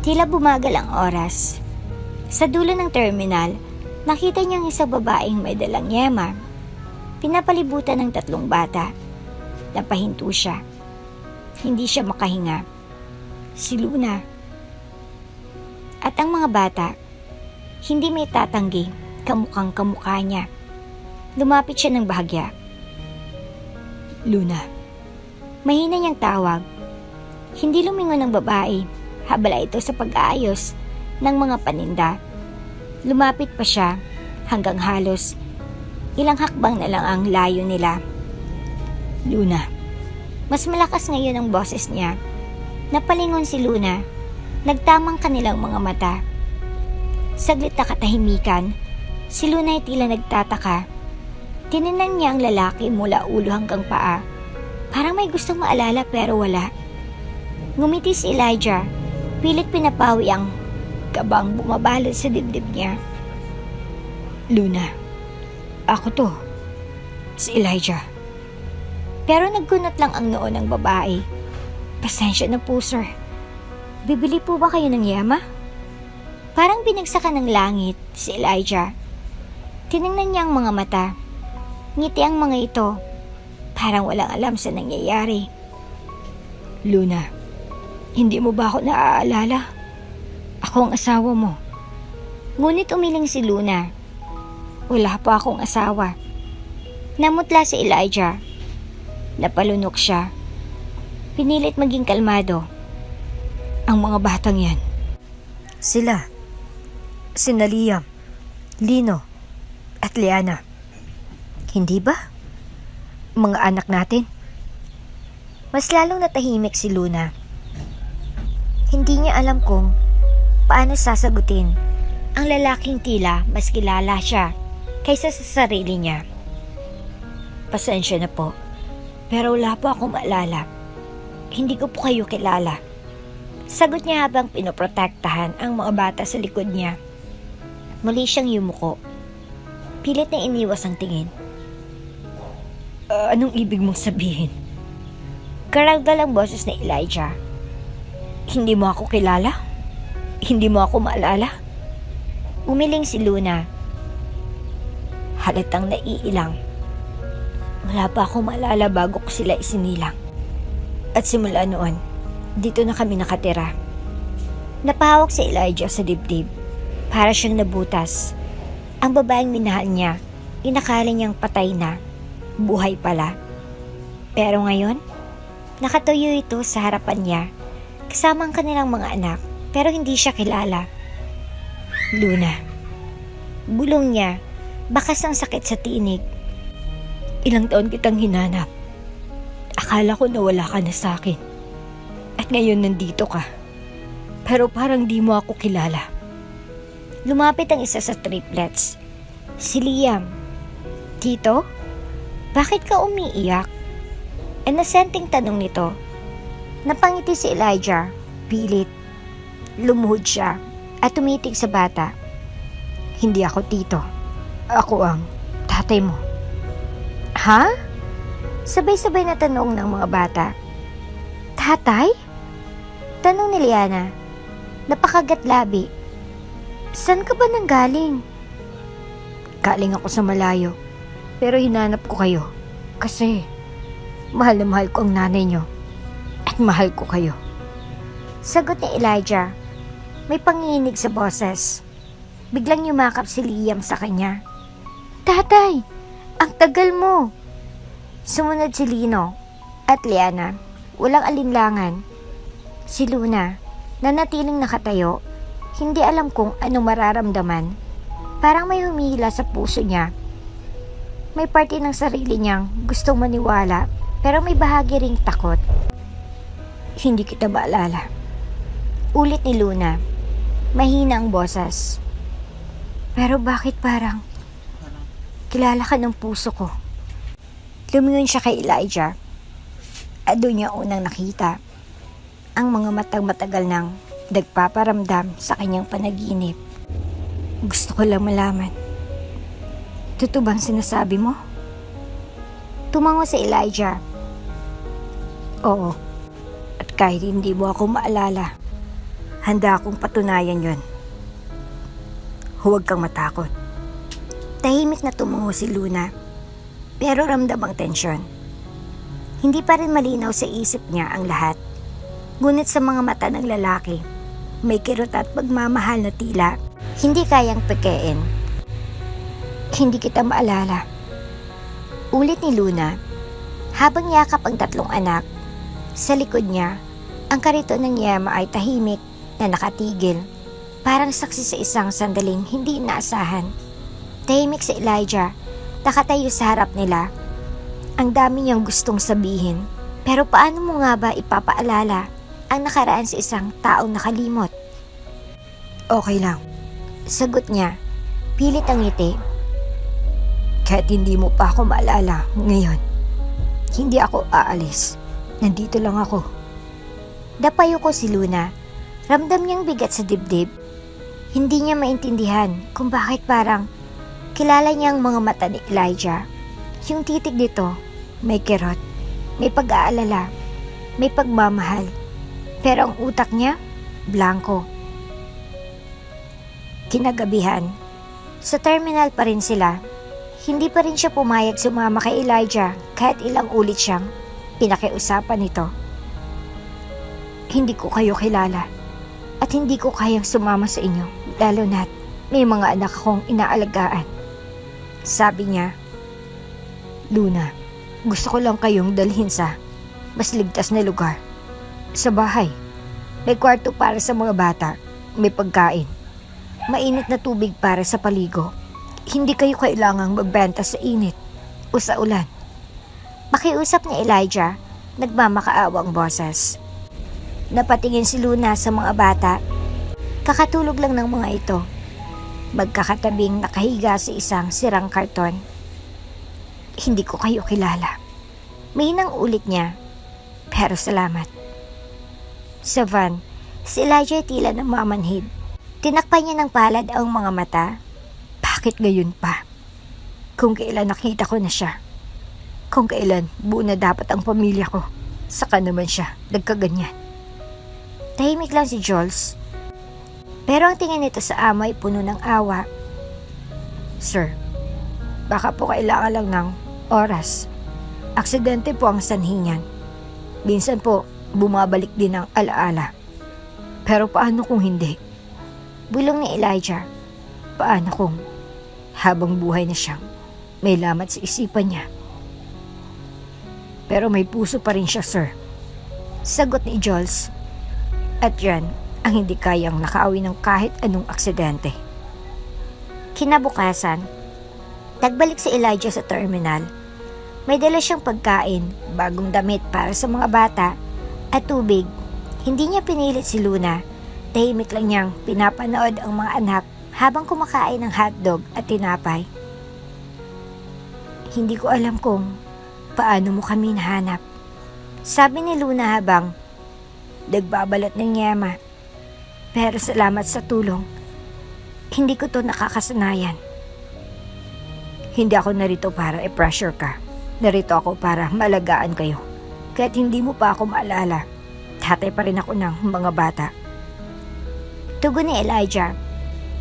Tila bumagal ang oras. Sa dulo ng terminal, nakita niyang isang babaeng may dalang yema. Pinapalibutan ng 3 bata. Napahinto siya. Hindi siya makahinga. Si Luna. At ang mga bata, hindi may tatanggi, kamukhang kamukha niya. Lumapit siya ng bahagya. Luna. Mahina niyang tawag. Hindi lumingon ng babae, habala ito sa pag-aayos ng mga paninda. Lumapit pa siya hanggang halos ilang hakbang na lang ang layo nila. Luna. Mas malakas ngayon ang boses niya. Napalingon si Luna. Nagtamang kanilang mga mata. Saglit na katahimikan, si Luna ay tila nagtataka. Tinignan niya ang lalaki mula ulo hanggang paa. Parang may gustong maalala pero wala. Ngumiti si Elijah. Pilit pinapawi ang kabang bumabalot sa dibdib niya. Luna. Ako to. Si Elijah. Pero nagkunot lang ang noo ng babae. Pasensya na po, sir. Bibili po ba kayo ng yema? Parang binagsakan ng langit si Elijah. Tinignan niya ang mga mata. Ngiti ang mga ito. Parang walang alam sa nangyayari. Luna, hindi mo ba ako naaalala? Ako ang asawa mo. Ngunit umiling si Luna. Wala pa akong asawa. Namutla si Elijah. Napalunok siya. Pinilit maging kalmado. Ang mga batang yan. Sila. Sina Liam, Lino, at Liana. Hindi ba? Mga anak natin. Mas lalong natahimik si Luna. Hindi niya alam kung paano sasagutin ang lalaking tila mas kilala siya kaysa sa sarili niya. Pasensya na po, pero wala po akong maalala. Hindi ko po kayo kilala. Sagot niya habang pinoprotektahan ang mga bata sa likod niya. Muli siyang yumuko. Pilit na iniwas ang tingin. Anong ibig mong sabihin? Karaggal ang boses ni Elijah. Hindi mo ako kilala? Hindi mo ako maalala? Umiling si Luna. Halatang naiilang. Wala pa akong maalala bago ko sila isinilang. At simula noon, dito na kami nakatira. Napahawak si Elijah sa dibdib. Para siyang nabutas. Ang babaeng minahal niya, inakala niyang patay na. Buhay pala. Pero ngayon, nakatuyo ito sa harapan niya, kasama ang kanilang mga anak, pero hindi siya kilala. Luna. Bulong niya, bakas ang sakit sa tinig. Ilang taon kitang hinanap. Akala ko nawala ka na sa akin. At ngayon nandito ka. Pero parang di mo ako kilala. Lumapit ang isa sa triplets. Si Liam. Tito? Bakit ka umiiyak? Inosenteng tanong nito. Napangiti si Elijah. Pilit. Lumuhod siya at tumitig sa bata. Hindi ako tito. Ako ang tatay mo. Ha? Sabay-sabay na tanong ng mga bata. Tatay? Tanong ni Liana. Napakagat labi. Saan ka ba nanggaling? Galing ako sa malayo. Pero hinanap ko kayo. Kasi mahal na mahal ko ang nanay nyo. At mahal ko kayo. Sagot ni Elijah. May panginig sa boses. Biglang yumakap si Liam sa kanya. Tatay! Ang tagal mo! Sumunod si Lino at Liana. Walang alinlangan. Si Luna, na natiling nakatayo, hindi alam kung anong mararamdaman. Parang may humihila sa puso niya. May parte ng sarili niyang gustong maniwala, pero may bahagi ring takot. Hindi kita maalala. Ulit ni Luna. Mahina ang boses. Pero bakit parang kilala ka ng puso ko? Lumingon siya kay Elijah. At doon niya unang nakita ang mga matang matagal nang nagpaparamdam sa kanyang panaginip. Gusto ko lang malaman. Totoo bang sinasabi mo? Tumango si Elijah. Oo. Kahit hindi mo ako maalala, handa akong patunayan yon. Huwag kang matakot. Tahimik na tumungo si Luna, pero ramdam ang tensyon. Hindi pa rin malinaw sa isip niya ang lahat. Ngunit sa mga mata ng lalaki, may kirot at pagmamahal na tila hindi kayang pekein. Hindi kita maalala. Ulit ni Luna, habang yakap ang tatlong anak. Sa likod niya, ang kariton ng Yema ay tahimik na nakatigil, parang saksi sa isang sandaling hindi inaasahan. Tahimik si Elijah, nakatayo sa harap nila. Ang dami niyang gustong sabihin, pero paano mo nga ba ipapaalala ang nakaraan sa isang taong nakalimot? Okay lang, sagot niya, pilit ang ngiti. Kahit hindi mo pa ako maalala ngayon, hindi ako aalis. Nandito lang ako. Dapayo ko si Luna. Ramdam niyang bigat sa dibdib. Hindi niya maintindihan kung bakit parang kilala niya ang mga mata ni Elijah. Yung titig dito, may kirot, may pag-aalala, may pagmamahal. Pero ang utak niya, blanco. Kinagabihan, sa terminal pa rin sila. Hindi pa rin siya pumayag sumama kay Elijah kahit ilang ulit siyang pinakiusapan nito. Hindi ko kayo kilala at hindi ko kayang sumama sa inyo, lalo na't may mga anak akong inaalagaan. Sabi niya, Luna, gusto ko lang kayong dalhin sa mas ligtas na lugar. Sa bahay, may kwarto para sa mga bata, may pagkain, mainit na tubig para sa paligo. Hindi kayo kailangang magbenta sa init o sa ulan. Pakiusap ni Elijah, nagmamakaawa ang boses. Napatingin si Luna sa mga bata. Kakatulog lang ng mga ito. Magkakatabing nakahiga sa isang sirang karton. Hindi ko kayo kilala. Mahinang ulit niya. Pero salamat. Sa van, si Elijah tila namamanhid. Tinakpan niya ng palad ang mga mata. Bakit ngayon pa? Kung kailan nakita ko na siya. Kung kailan buo na dapat ang pamilya ko. Saka naman siya nagkaganyan. Tahimik lang si Jules. Pero ang tingin nito sa ama ay puno ng awa. Sir, baka po kailangan lang ng oras. Aksidente po ang sanhi niyan. Minsan po, bumabalik din ang alaala. Pero paano kung hindi? Bulong ni Elijah. Paano kung habang buhay na siyang may lamat sa isipan niya? Pero may puso pa rin siya, sir. Sagot ni Jules. At yan ang hindi kayang nakaawi ng kahit anong aksidente. Kinabukasan, nagbalik si Elijah sa terminal. May dala siyang pagkain, bagong damit para sa mga bata, at tubig. Hindi niya pinilit si Luna. Tahimik lang niyang pinapanood ang mga anak habang kumakain ng hotdog at tinapay. Hindi ko alam kung paano mo kami nahanap. Sabi ni Luna habang nagbabalot ng yema. Pero salamat sa tulong. Hindi ko to nakakasanayan. Hindi ako narito para i-pressure ka. Narito ako para malagaan kayo. Kahit hindi mo pa ako maalala, tatay pa rin ako ng mga bata. Tugon ni Elijah.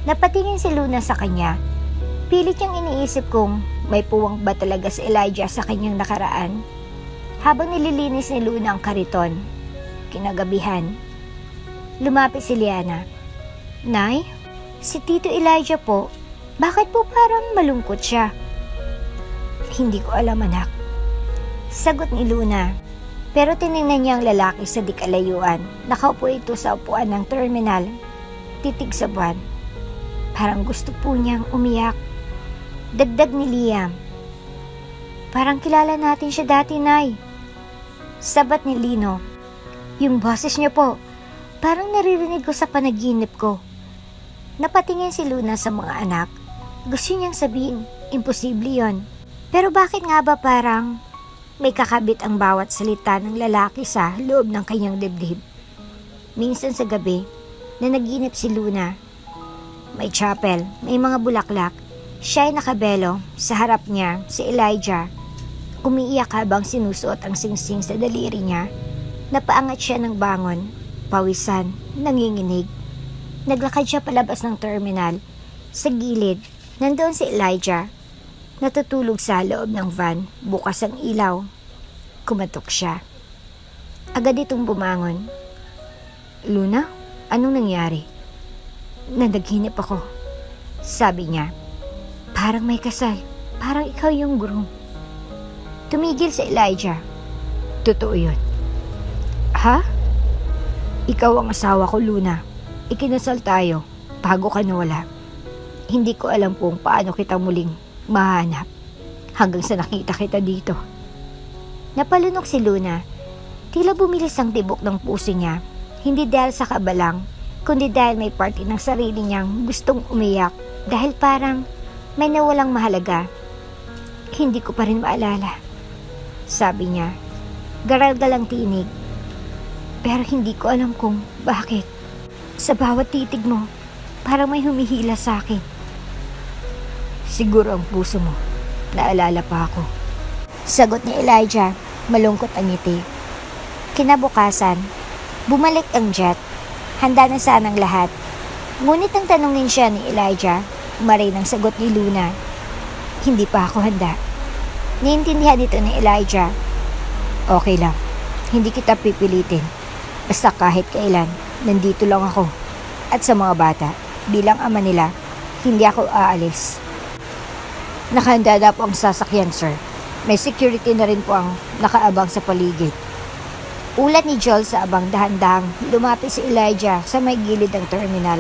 Napatingin si Luna sa kanya. Pilit niyang iniisip kung may puwang ba talaga si Elijah sa kanyang nakaraan. Habang nililinis ni Luna ang kariton, kinagabihan, lumapit si Liana. Nay, si Tito Elijah po, bakit po parang malungkot siya? Hindi ko alam, anak. Sagot ni Luna. Pero tinignan niya ang lalaki sa di kalayuan. Nakaupo ito sa upuan ng terminal. Titig sa buwan. Parang gusto po niyang umiyak. Dagdag ni Liam. Parang kilala natin siya dati, Nay. Sabat ni Lino. Yung boses niya po, parang naririnig ko sa panaginip ko. Napatingin si Luna sa mga anak. Gusto niyang sabihin, imposible yon. Pero bakit nga ba parang may kakabit ang bawat salita ng lalaki sa loob ng kanyang dibdib? Minsan sa gabi, na naginip si Luna. May chapel, may mga bulaklak. Siya ay nakabelo, sa harap niya si Elijah. Umiiyak habang sinusuot ang singsing sa daliri niya. Napaangat siya ng bangon, pawisan, nanginginig. Naglakad siya palabas ng terminal. Sa gilid, nandoon si Elijah. Natutulog sa loob ng van, bukas ang ilaw. Kumatok siya. Agad itong bumangon. Luna, anong nangyari? Nanaginip ako. Sabi niya, parang may kasal, parang ikaw yung groom. Tumigil si Elijah. Totoo yun. Ha? Ikaw ang asawa ko, Luna. Ikinasal tayo bago ka nawala. Hindi ko alam kung paano kita muling mahanap hanggang sa nakita kita dito. Napalunok si Luna. Tila bumilis ang tibok ng puso niya. Hindi dahil sa kabalang, kundi dahil may parte ng sarili niyang gustong umiyak dahil parang may nawalang mahalaga. Hindi ko pa rin maalala. Sabi niya, garal-gal ang tinig. Pero hindi ko alam kung bakit. Sa bawat titig mo, parang may humihila sa akin. Siguro ang puso mo. Naalala pa ako. Sagot ni Elijah, malungkot ang ngiti. Kinabukasan, bumalik ang jet. Handa na sanang lahat. Ngunit nang tanungin siya ni Elijah, maray ng sagot ni Luna. Hindi pa ako handa. Naiintindihan nito ni Elijah. Okay lang. Hindi kita pipilitin. Basta kahit kailan, nandito lang ako. At sa mga bata, bilang ama nila, hindi ako aalis. Nakahanda na po ang sasakyan, sir. May security na rin po ang nakaabang sa paligid. Ulat ni Joel sa abang dahan-dahang lumapit si Elijah sa may gilid ng terminal.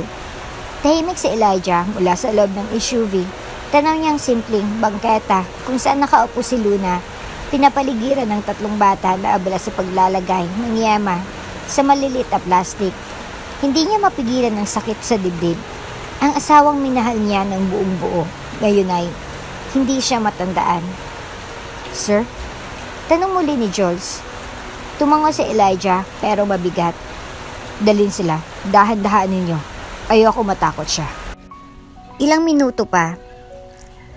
Tahimik si Elijah mula sa loob ng SUV. Tanaw niyang simpleng bangketa kung saan nakaupo si Luna. Pinapaligiran ng 3 bata na abala sa paglalagay ng yema sa malilit na plastic. Hindi niya mapigilan ng sakit sa dibdib. Ang asawang minahal niya ng buong buo. Ngayon ay hindi siya matandaan. Sir? Tanong muli ni Jules. Tumango si Elijah pero mabigat. Dalhin sila. Dahan-dahan ninyo. Ayoko matakot siya. Ilang minuto pa.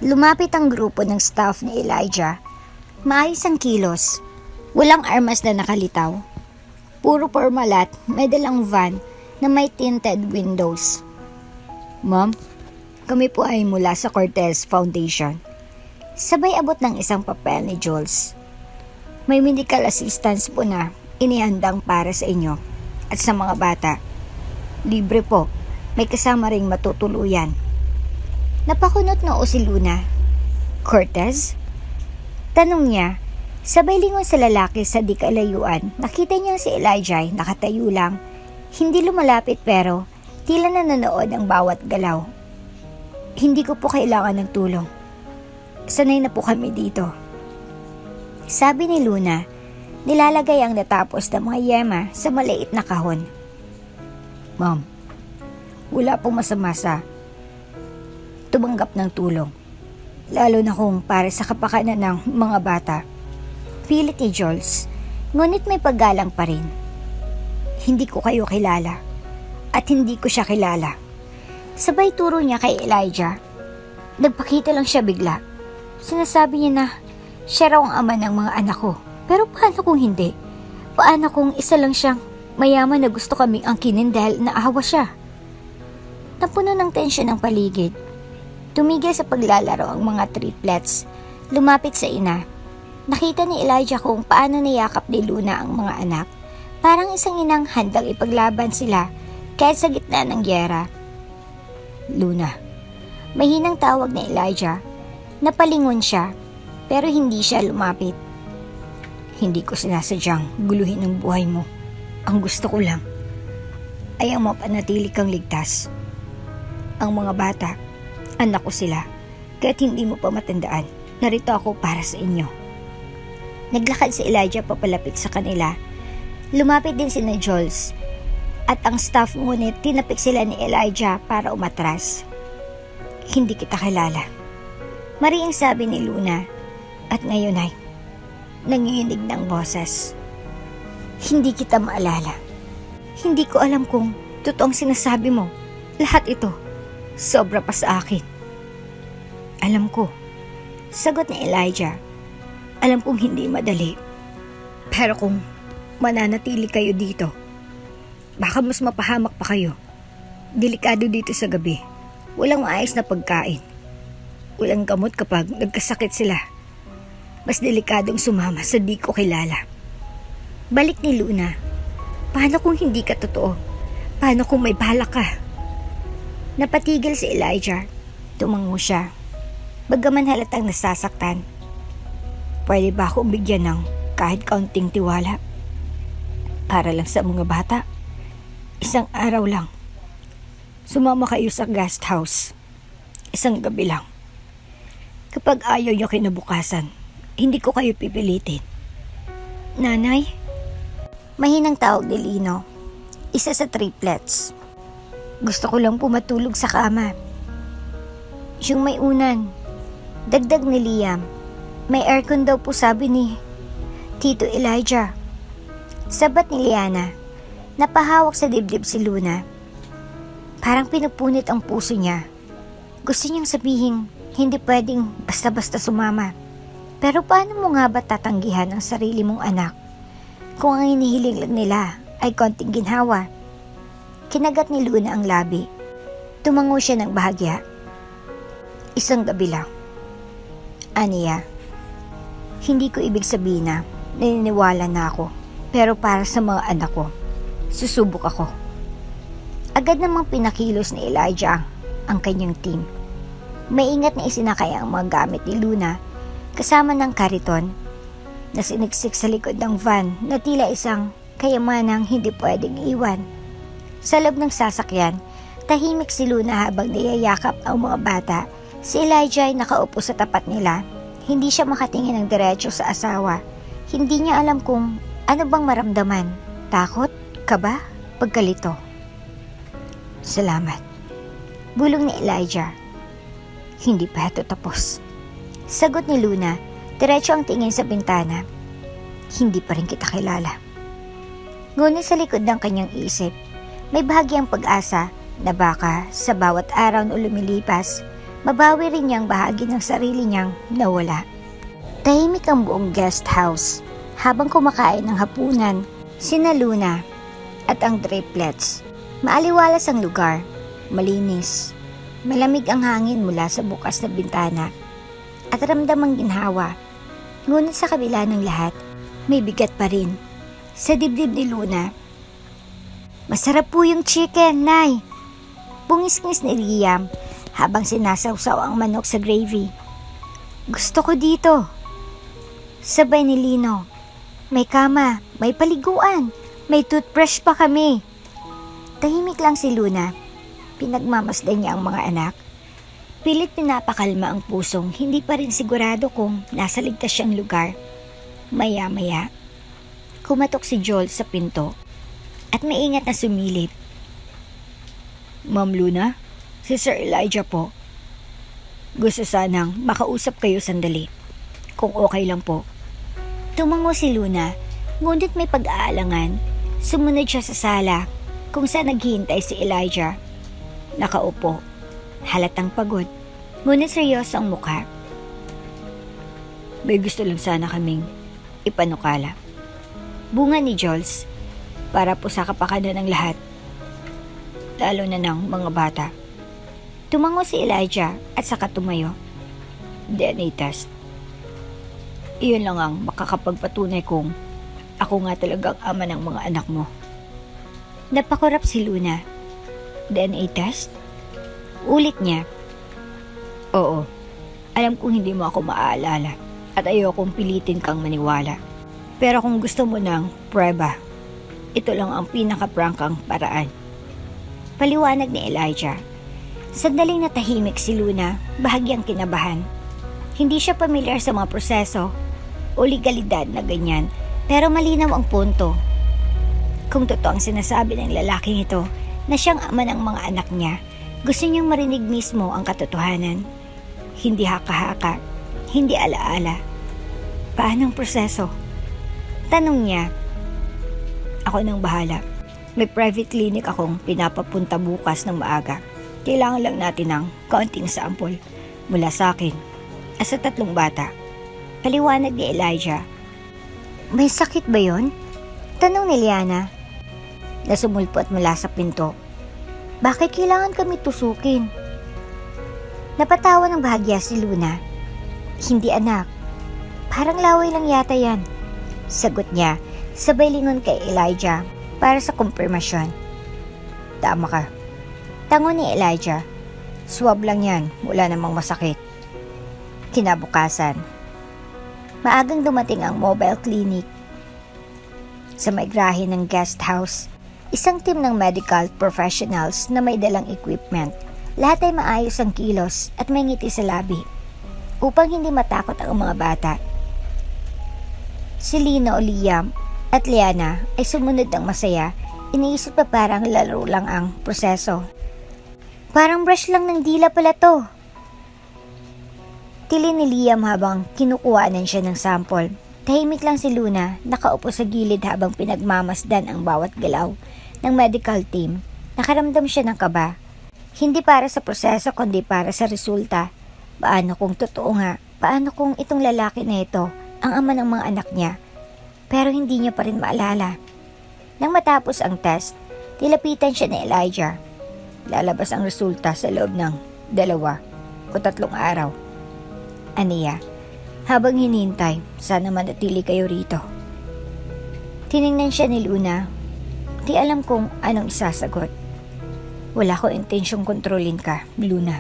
Lumapit ang grupo ng staff ni Elijah. Maayos ang kilos. Walang armas na nakalitaw. Puro formal at may dalang van na may tinted windows. Ma'am, kami po ay mula sa Cortez Foundation. Sabay abot ng isang papel ni Jules. May medical assistance po na inihandang para sa inyo at sa mga bata. Libre po, may kasama ring matutuluyan. Napakunot noo si Luna. Cortez? Tanong niya. Sabay lingon sa lalaki sa di kalayuan. Nakita niya si Elijah nakatayo lang. Hindi lumalapit pero tila nanonood ang bawat galaw. Hindi ko po kailangan ng tulong. Sanay na po kami dito. Sabi ni Luna, nilalagay ang natapos na mga yema sa maliit na kahon. Ma'am, wala pong masama sa tumanggap ng tulong. Lalo na kung para sa kapakanan ng mga bata. Pilit ni Jules, ngunit may paggalang pa rin. Hindi ko kayo kilala at hindi ko siya kilala. Sabay turo niya kay Elijah. Nagpakita lang siya bigla. Sinasabi niya na siya raw ang ama ng mga anak ko. Pero paano kung hindi? Paano kung isa lang siyang mayaman na gusto kaming angkinin dahil naawa siya? Napuno ng tensyon ang paligid. Tumigil sa paglalaro ang mga triplets. Lumapit sa ina. Nakita ni Elijah kung paano niyakap ni Luna ang mga anak. Parang isang inang handang ipaglaban sila kahit sa gitna ng gyera. Luna. Mahinang tawag ni Elijah. Napalingon siya pero hindi siya lumapit. Hindi ko sinasadyang guluhin ang buhay mo. Ang gusto ko lang ay ang mapanatili kang ligtas. Ang mga bata, anak ko sila. Kahit hindi mo pa matandaan, narito ako para sa inyo. Naglakad si Elijah papalapit sa kanila. Lumapit din si Jules. At ang staff ngunit tinapik sila ni Elijah para umatras. Hindi kita kilala. Mariing sabi ni Luna. At ngayon ay nanginginig ng boses. Hindi kita maalala. Hindi ko alam kung totoong sinasabi mo. Lahat ito, sobra pa sa akin. Alam ko. Sagot ni Elijah. Alam kong hindi madali. Pero kung mananatili kayo dito. Baka mas mapahamak pa kayo. Delikado dito sa gabi. Walang maayos na pagkain. Walang gamot kapag nagkasakit sila. Mas delikadong sumama sa di ko kilala. Balik ni Luna. Paano kung hindi ka totoo? Paano kung may balak ka? Napatigil si Elijah. Tumango siya. Bagaman halatang nasasaktan. Pwede ba akong bigyan ng kahit kaunting tiwala? Para lang sa mga bata. Isang araw lang. Sumama kayo sa guest house. Isang gabi lang. Kapag ayaw nyo kinabukasan, hindi ko kayo pipilitin. Nanay? Mahinang tawag ni Lino. Isa sa triplets. Gusto ko lang pumatulog sa kama. Yung may unan. Dagdag ni Liam. May aircon daw po sabi ni Tito Elijah. Sabat ni Liana. Napahawak sa dibdib si Luna. Parang pinupunit ang puso niya. Gusto niyang sabihin, hindi pwedeng basta-basta sumama. Pero paano mo nga ba tatanggihan ang sarili mong anak kung ang hinihiling lang nila ay konting ginhawa? Kinagat ni Luna ang labi. Tumango siya ng bahagya. Isang gabi lang. Aniya, hindi ko ibig sabihin na naniniwala na ako. Pero para sa mga anak ko, susubok ako. Agad namang pinakilos ni Elijah ang kanyang team. Maingat na isinakay ang mga gamit ni Luna kasama ng kariton na siniksik sa likod ng van na tila isang kayamanang hindi pwedeng iwan. Sa loob ng sasakyan, tahimik si Luna habang niyayakap ang mga bata. Si Elijah ay nakaupo sa tapat nila. Hindi siya makatingin ng diretso sa asawa. Hindi niya alam kung ano bang maramdaman. Takot? Kaba? Pagkalito? Salamat. Bulong ni Elijah. Hindi pa ito tapos. Sagot ni Luna, diretso ang tingin sa bintana. Hindi pa rin kita kilala. Ngunit sa likod ng kanyang isip, may bahagyang pag-asa na baka sa bawat araw na lumilipas, mabawi rin niyang bahagi ng sarili niyang nawala. Tahimik ang buong guest house habang kumakain ng hapunan, sina Luna at ang triplets. Maaliwalas ang lugar, malinis. Malamig ang hangin mula sa bukas na bintana at ramdam ang ginhawa. Ngunit sa kabila ng lahat, may bigat pa rin. Sa dibdib ni Luna, masarap po yung chicken, Nay. Bungis-ngis ni Liam habang sinasawsaw ang manok sa gravy. Gusto ko dito. Sabay ni Lino, may kama, may paliguan, may toothbrush pa kami. Tahimik lang si Luna. Pinagmamasdan niya ang mga anak. Pilit pinapakalma ang pusong hindi pa rin sigurado kung nasa ligtas siyang lugar. Maya-maya, kumatok si Joel sa pinto at maingat na sumilip. Ma'am Luna, si Sir Elijah po. Gusto sanang makausap kayo sandali. Kung okay lang po. Tumango si Luna, ngunit may pag-aalangan. Sumunod siya sa sala kung saan naghihintay si Elijah. Nakaupo, halatang pagod, ngunit seryoso ang mukha. May gusto lang sana kaming ipanukala. Bunga ni Jules, para po sa kapakanan ng lahat, lalo na ng mga bata. Tumango si Elijah at saka tumayo. DNA test. Iyon lang ang makakapagpatunay kung ako nga talagang ama ng mga anak mo. Napakurap si Luna. DNA test? Ulit niya. Oo, alam kong hindi mo ako maaalala at ayokong pilitin kang maniwala. Pero kung gusto mo ng prueba, ito lang ang pinaka-prangkang paraan. Paliwanag ni Elijah. Sandaling natahimik si Luna, bahagyang kinabahan. Hindi siya pamilyar sa mga proseso o legalidad na ganyan, pero malinaw ang punto. Kung totoo ang sinasabi ng lalaking ito na siyang ama ng mga anak niya, gusto niyang marinig mismo ang katotohanan. Hindi haka-haka, hindi alaala. Paano ang proseso? Tanong niya. Ako nang bahala. May private clinic akong pinapapunta bukas ng maaga. Kailangan lang natin ng kaunting sample mula sa akin at sa 3 bata. Paliwanag ni Elijah. May sakit ba yon? Tanong ni Liana na sumulpot mula sa pinto. Bakit kailangan kami tusukin? Napatawa ng bahagya si Luna. Hindi anak, parang laway lang yata yan. Sagot niya, sabay lingon kay Elijah para sa kumpirmasyon. Tama ka. Tango ni Elijah, swab lang yan, wala namang masakit. Kinabukasan, maagang dumating ang mobile clinic. Sa may grahe ng guest house, isang team ng medical professionals na may dalang equipment. Lahat ay maayos ang kilos at may ngiti sa labi upang hindi matakot ang mga bata. Si Lino, Liam at Liana ay sumunod ng masaya. Iniisip pa parang laro lang ang proseso. Parang brush lang ng dila pala to. Tili ni Liam habang kinukuhanan siya ng sample. Tahimik lang si Luna, nakaupo sa gilid habang pinagmamasdan ang bawat galaw ng medical team. Nakaramdam siya ng kaba. Hindi para sa proseso kundi para sa resulta. Paano kung totoo nga? Paano kung itong lalaki na ito ang ama ng mga anak niya? Pero hindi niya pa rin maalala. Nang matapos ang test, tilapitan siya ni Elijah. Lalabas ang resulta sa loob ng 2 o 3 araw. Aniya, habang hinintay, sana manatili kayo rito. Tiningnan siya ni Luna. Di alam kung anong isasagot. Wala ko intensyong kontrolin ka, Luna.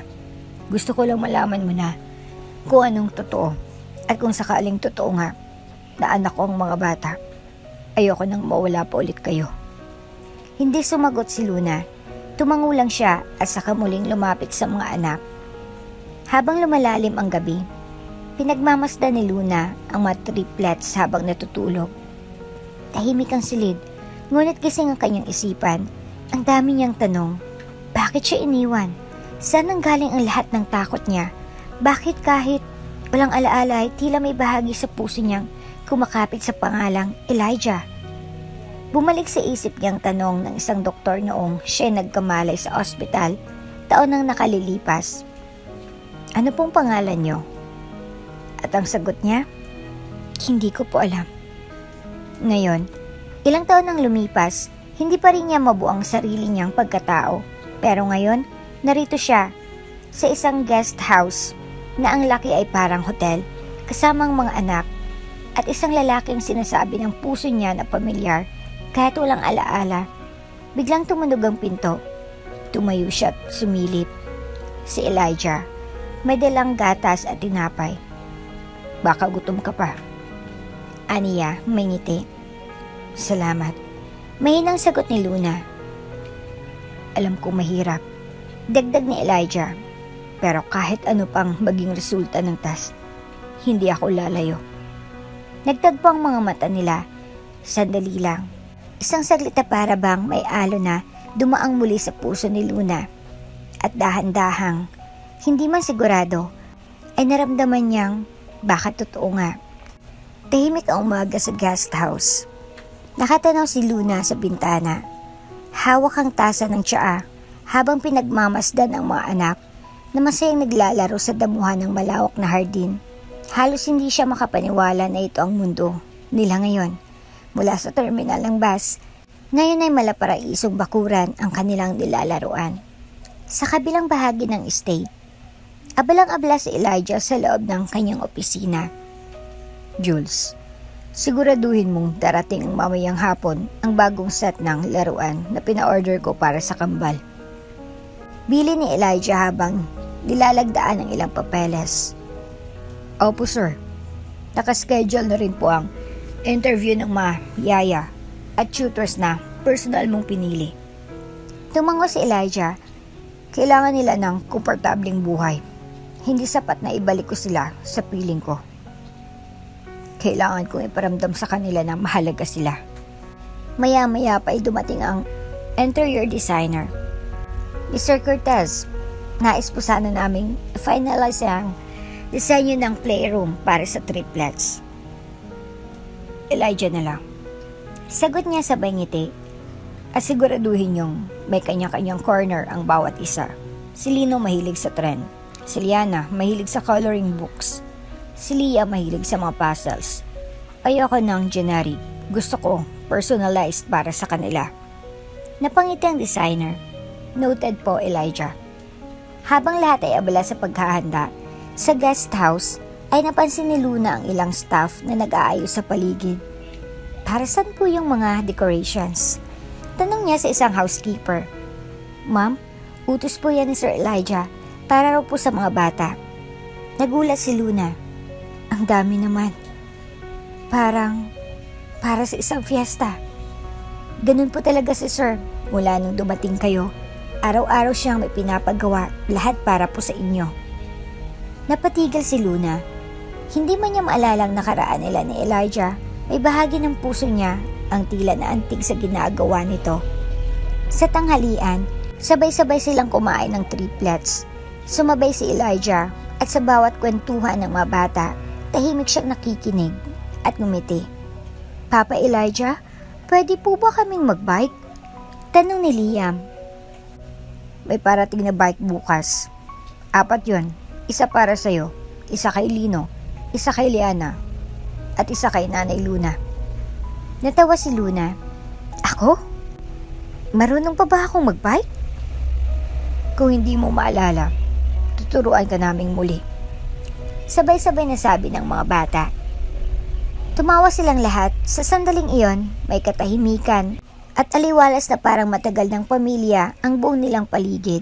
Gusto ko lang malaman mo na kung anong totoo at kung sakaling totoo nga na anak ko ang mga bata. Ayoko nang mawala pa ulit kayo. Hindi sumagot si Luna. Tumango lang siya at saka muling lumapit sa mga anak. Habang lumalalim ang gabi, pinagmamasdan ni Luna ang mga triplets habang natutulog. Tahimik ang silid, ngunit gising ang kanyang isipan. Ang dami niyang tanong. Bakit siya iniwan? Saan nanggaling ang lahat ng takot niya? Bakit kahit walang alaala ay tila may bahagi sa puso niyang kumakapit sa pangalang Elijah? Bumalik sa isip niyang tanong ng isang doktor noong siya nagkamalay sa ospital taon nang nakalilipas. Ano pong pangalan niyo? At ang sagot niya, hindi ko po alam. Ngayon, ilang taon nang lumipas, hindi pa rin niya mabuo ang sarili niyang pagkatao. Pero ngayon, narito siya sa isang guest house na ang laki ay parang hotel, kasamang mga anak at isang lalaking sinasabi ng puso niya na pamilyar kahit walang alaala. Biglang tumunog ang pinto. Tumayo siya at sumilip. Si Elijah, may dalang gatas at tinapay. Baka gutom ka pa. Aniya, may ngiti. Salamat. Mahinang sagot ni Luna. Alam kong mahirap. Dagdag ni Elijah. Pero kahit ano pang maging resulta ng test, hindi ako lalayo. Nagtagpo ang mga mata nila. Sandali lang. Isang saglit na para bang may alo na dumaang muli sa puso ni Luna. At dahan-dahang, hindi man sigurado, ay naramdaman niyang baka totoo nga. Tahimik ang umaga sa guest house. Nakatanaw si Luna sa bintana. Hawak ang tasa ng tsaa habang pinagmamasdan ang mga anak na masayang naglalaro sa damuhan ng malawak na hardin. Halos hindi siya makapaniwala na ito ang mundo nila ngayon. Mula sa terminal ng bus, ngayon ay malaparaisong bakuran ang kanilang nilalaruan. Sa kabilang bahagi ng estate, abalang-abala si Elijah sa loob ng kanyang opisina. Jules, siguraduhin mong darating ang mamayang hapon ang bagong set ng laruan na pina-order ko para sa kambal. Bili ni Elijah habang nilalagdaan ng ilang papeles. Opo sir, nakaschedule na rin po ang interview ng mga yaya at tutors na personal mong pinili. Tumango si Elijah. Kailangan nila ng komportabling buhay. Hindi sapat na ibalik ko sila sa piling ko. Kailangan kong iparamdam sa kanila na mahalaga sila. Maya-maya pa ay dumating ang interior designer. Mr. Cortez, nais po sana naming finalize ang disenyo ng playroom para sa triplets. Elijah na lang. Sagot niya sabay ngiti. At siguraduhin yung may kanya-kanyang corner ang bawat isa. Si Lino mahilig sa trend. Si Liana mahilig sa coloring books. Si Lia mahilig sa mga puzzles. Ayoko ng generic. Gusto ko personalized para sa kanila. Napangiti ang designer. Noted po, Elijah. Habang lahat ay abala sa paghahanda, sa guest house ay napansin ni Luna ang ilang staff na nag-aayos sa paligid. Para saan po yung mga decorations? Tanong niya sa isang housekeeper. Ma'am, utos po yan ni Sir Elijah para raw po sa mga bata. Nagulat si Luna. Ang dami naman. Para sa isang fiesta. Ganun po talaga si Sir. Mula nung dumating kayo, araw-araw siyang may pinapagawa, lahat para po sa inyo. Napatigil si Luna. Hindi man niya maalalang nakaraan nila ni Elijah, may bahagi ng puso niya ang tila na antig sa ginagawa nito. Sa tanghalian, sabay-sabay silang kumain ng triplets. Sumabay si Elijah at sa bawat kwentuhan ng mga bata, tahimik siyang nakikinig at ngumiti. Papa Elijah, pwede po ba kaming magbike? Tanong ni Liam. May parating na bike bukas. 4 yon. Isa para sa'yo, isa kay Lino, isa kay Liana, at isa kay Nanay Luna. Natawa si Luna. Ako? Marunong pa ba akong magbike? Kung hindi mo maalala, tuturuan ka naming muli. Sabay-sabay na sabi ng mga bata. Tumawa silang lahat. Sa sandaling iyon, may katahimikan at aliwalas na parang matagal ng pamilya ang buong nilang paligid.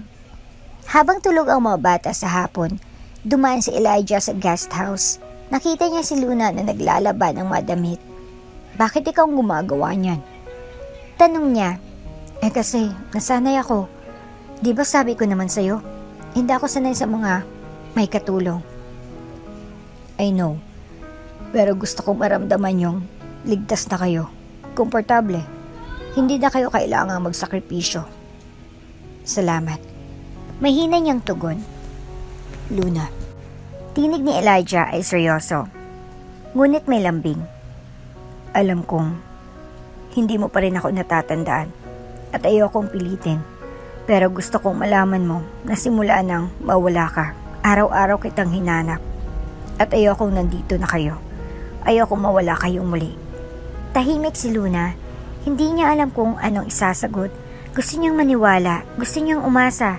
Habang tulog ang mga bata sa hapon, dumaan si Elijah sa guest house. Nakita niya si Luna na naglalaban ng mga damit. Bakit ikaw gumagawa niyan? Tanong niya. Kasi nasanay ako. Di ba sabi ko naman sa'yo, hindi ako sanay sa mga may katulong. I know. Pero gusto kong maramdaman yung ligtas na kayo. Komportable. Hindi na kayo kailangang magsakripisyo. Salamat. Mahina niyang tugon. Luna. Tinig ni Elijah ay seryoso. Ngunit may lambing. Alam kong hindi mo pa rin ako natatandaan at ayokong pilitin. Pero gusto kong malaman mo na simula nang mawala ka, araw-araw kitang hinanap. At ayokong nandito na kayo. Ayokong mawala kayong muli. Tahimik si Luna. Hindi niya alam kung anong isasagot. Gusto niyang maniwala, gusto niyang umasa.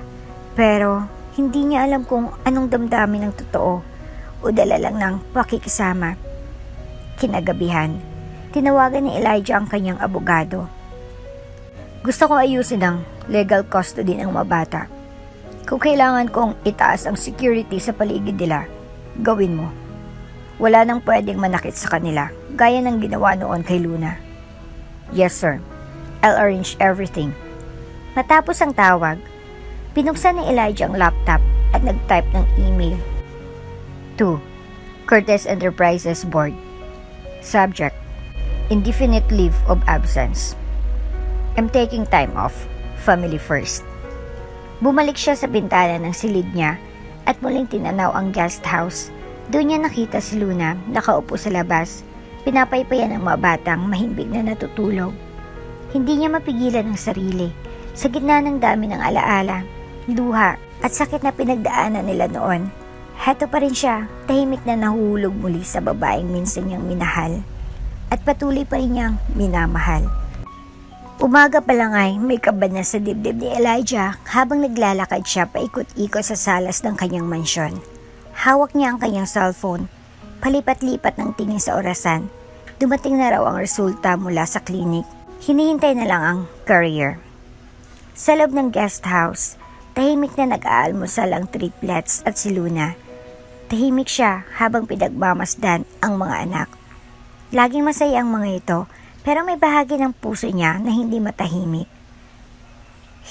Pero hindi niya alam kung anong damdamin ng totoo o dala lang ng pakikisama. Kinagabihan, tinawagan ni Elijah ang kanyang abogado. Gusto kong ayusin ang legal custody ng mga bata. Kung kailangan kong itaas ang security sa paligid nila, gawin mo. Wala nang pwedeng manakit sa kanila, gaya ng ginawa noon kay Luna. Yes, sir. I'll arrange everything. Matapos ang tawag, pinuksan ni Elijah ang laptop at nag-type ng email. To Curtis Enterprises Board. Subject: Indefinite leave of absence. I'm taking time off. Family first. Bumalik siya sa bintana ng silid niya at muling tinanaw ang guest house. Doon niya nakita si Luna nakaupo sa labas. Pinapaypayan ng mga batang mahimbing na natutulog. Hindi niya mapigilan ang sarili. Sa gitna ng dami ng alaala, luha at sakit na pinagdaanan nila noon, heto pa rin siya, tahimik na nahuhulog muli sa babaeng minsan niyang minahal. At patuloy pa rin niyang minamahal. Umaga pa lang ay may kaba na sa dibdib ni Elijah habang naglalakad siya paikot-ikot sa salas ng kanyang mansyon. Hawak niya ang kanyang cellphone. Palipat-lipat ng tingin sa orasan. Dumating na raw ang resulta mula sa klinik. Hinihintay na lang ang courier. Sa loob ng guest house, tahimik na nag-aalmusal ang triplets at si Luna. Tahimik siya habang pinagmamasdan ang mga anak. Laging masaya ang mga ito, pero may bahagi ng puso niya na hindi matahimik.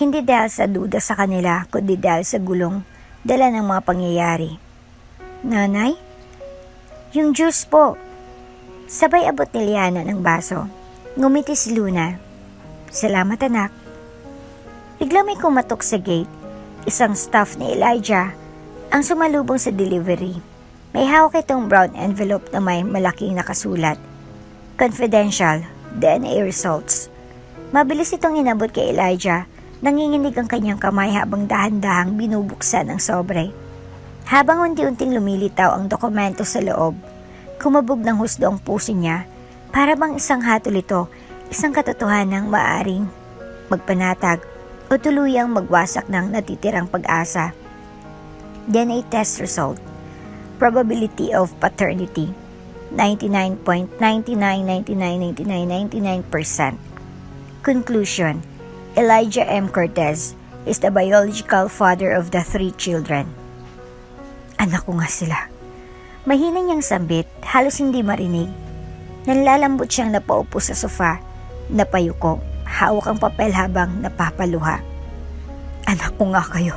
Hindi dahil sa duda sa kanila, kundi dahil sa gulong dala ng mga pangyayari. Nanay? Yung juice po. Sabay abot ni Liana ng baso. Ngumiti si Luna. Salamat anak. Bigla may kumatok sa gate. Isang staff ni Elijah ang sumalubong sa delivery. May hawak itong brown envelope na may malaking nakasulat. Confidential, DNA results. Mabilis itong inabot kay Elijah. Nanginginig ang kanyang kamay habang dahan-dahang binubuksan ang sobre. Habang unti-unting lumilitaw ang dokumento sa loob, kumabog ng husdo ang puso niya. Para bang isang hatol ito, isang katotohanang maaring magpanatag o tuluyang magwasak ng natitirang pag-asa. DNA test result. Probability of paternity 99.99999999%. Conclusion. Elijah M. Cortez is the biological father of the 3 children. Anak ko nga sila. Mahina niyang sambit, halos hindi marinig. Nanlalambot siyang napaupo sa sofa, napayuko, hawak ang papel habang napapaluha. Anak ko nga kayo.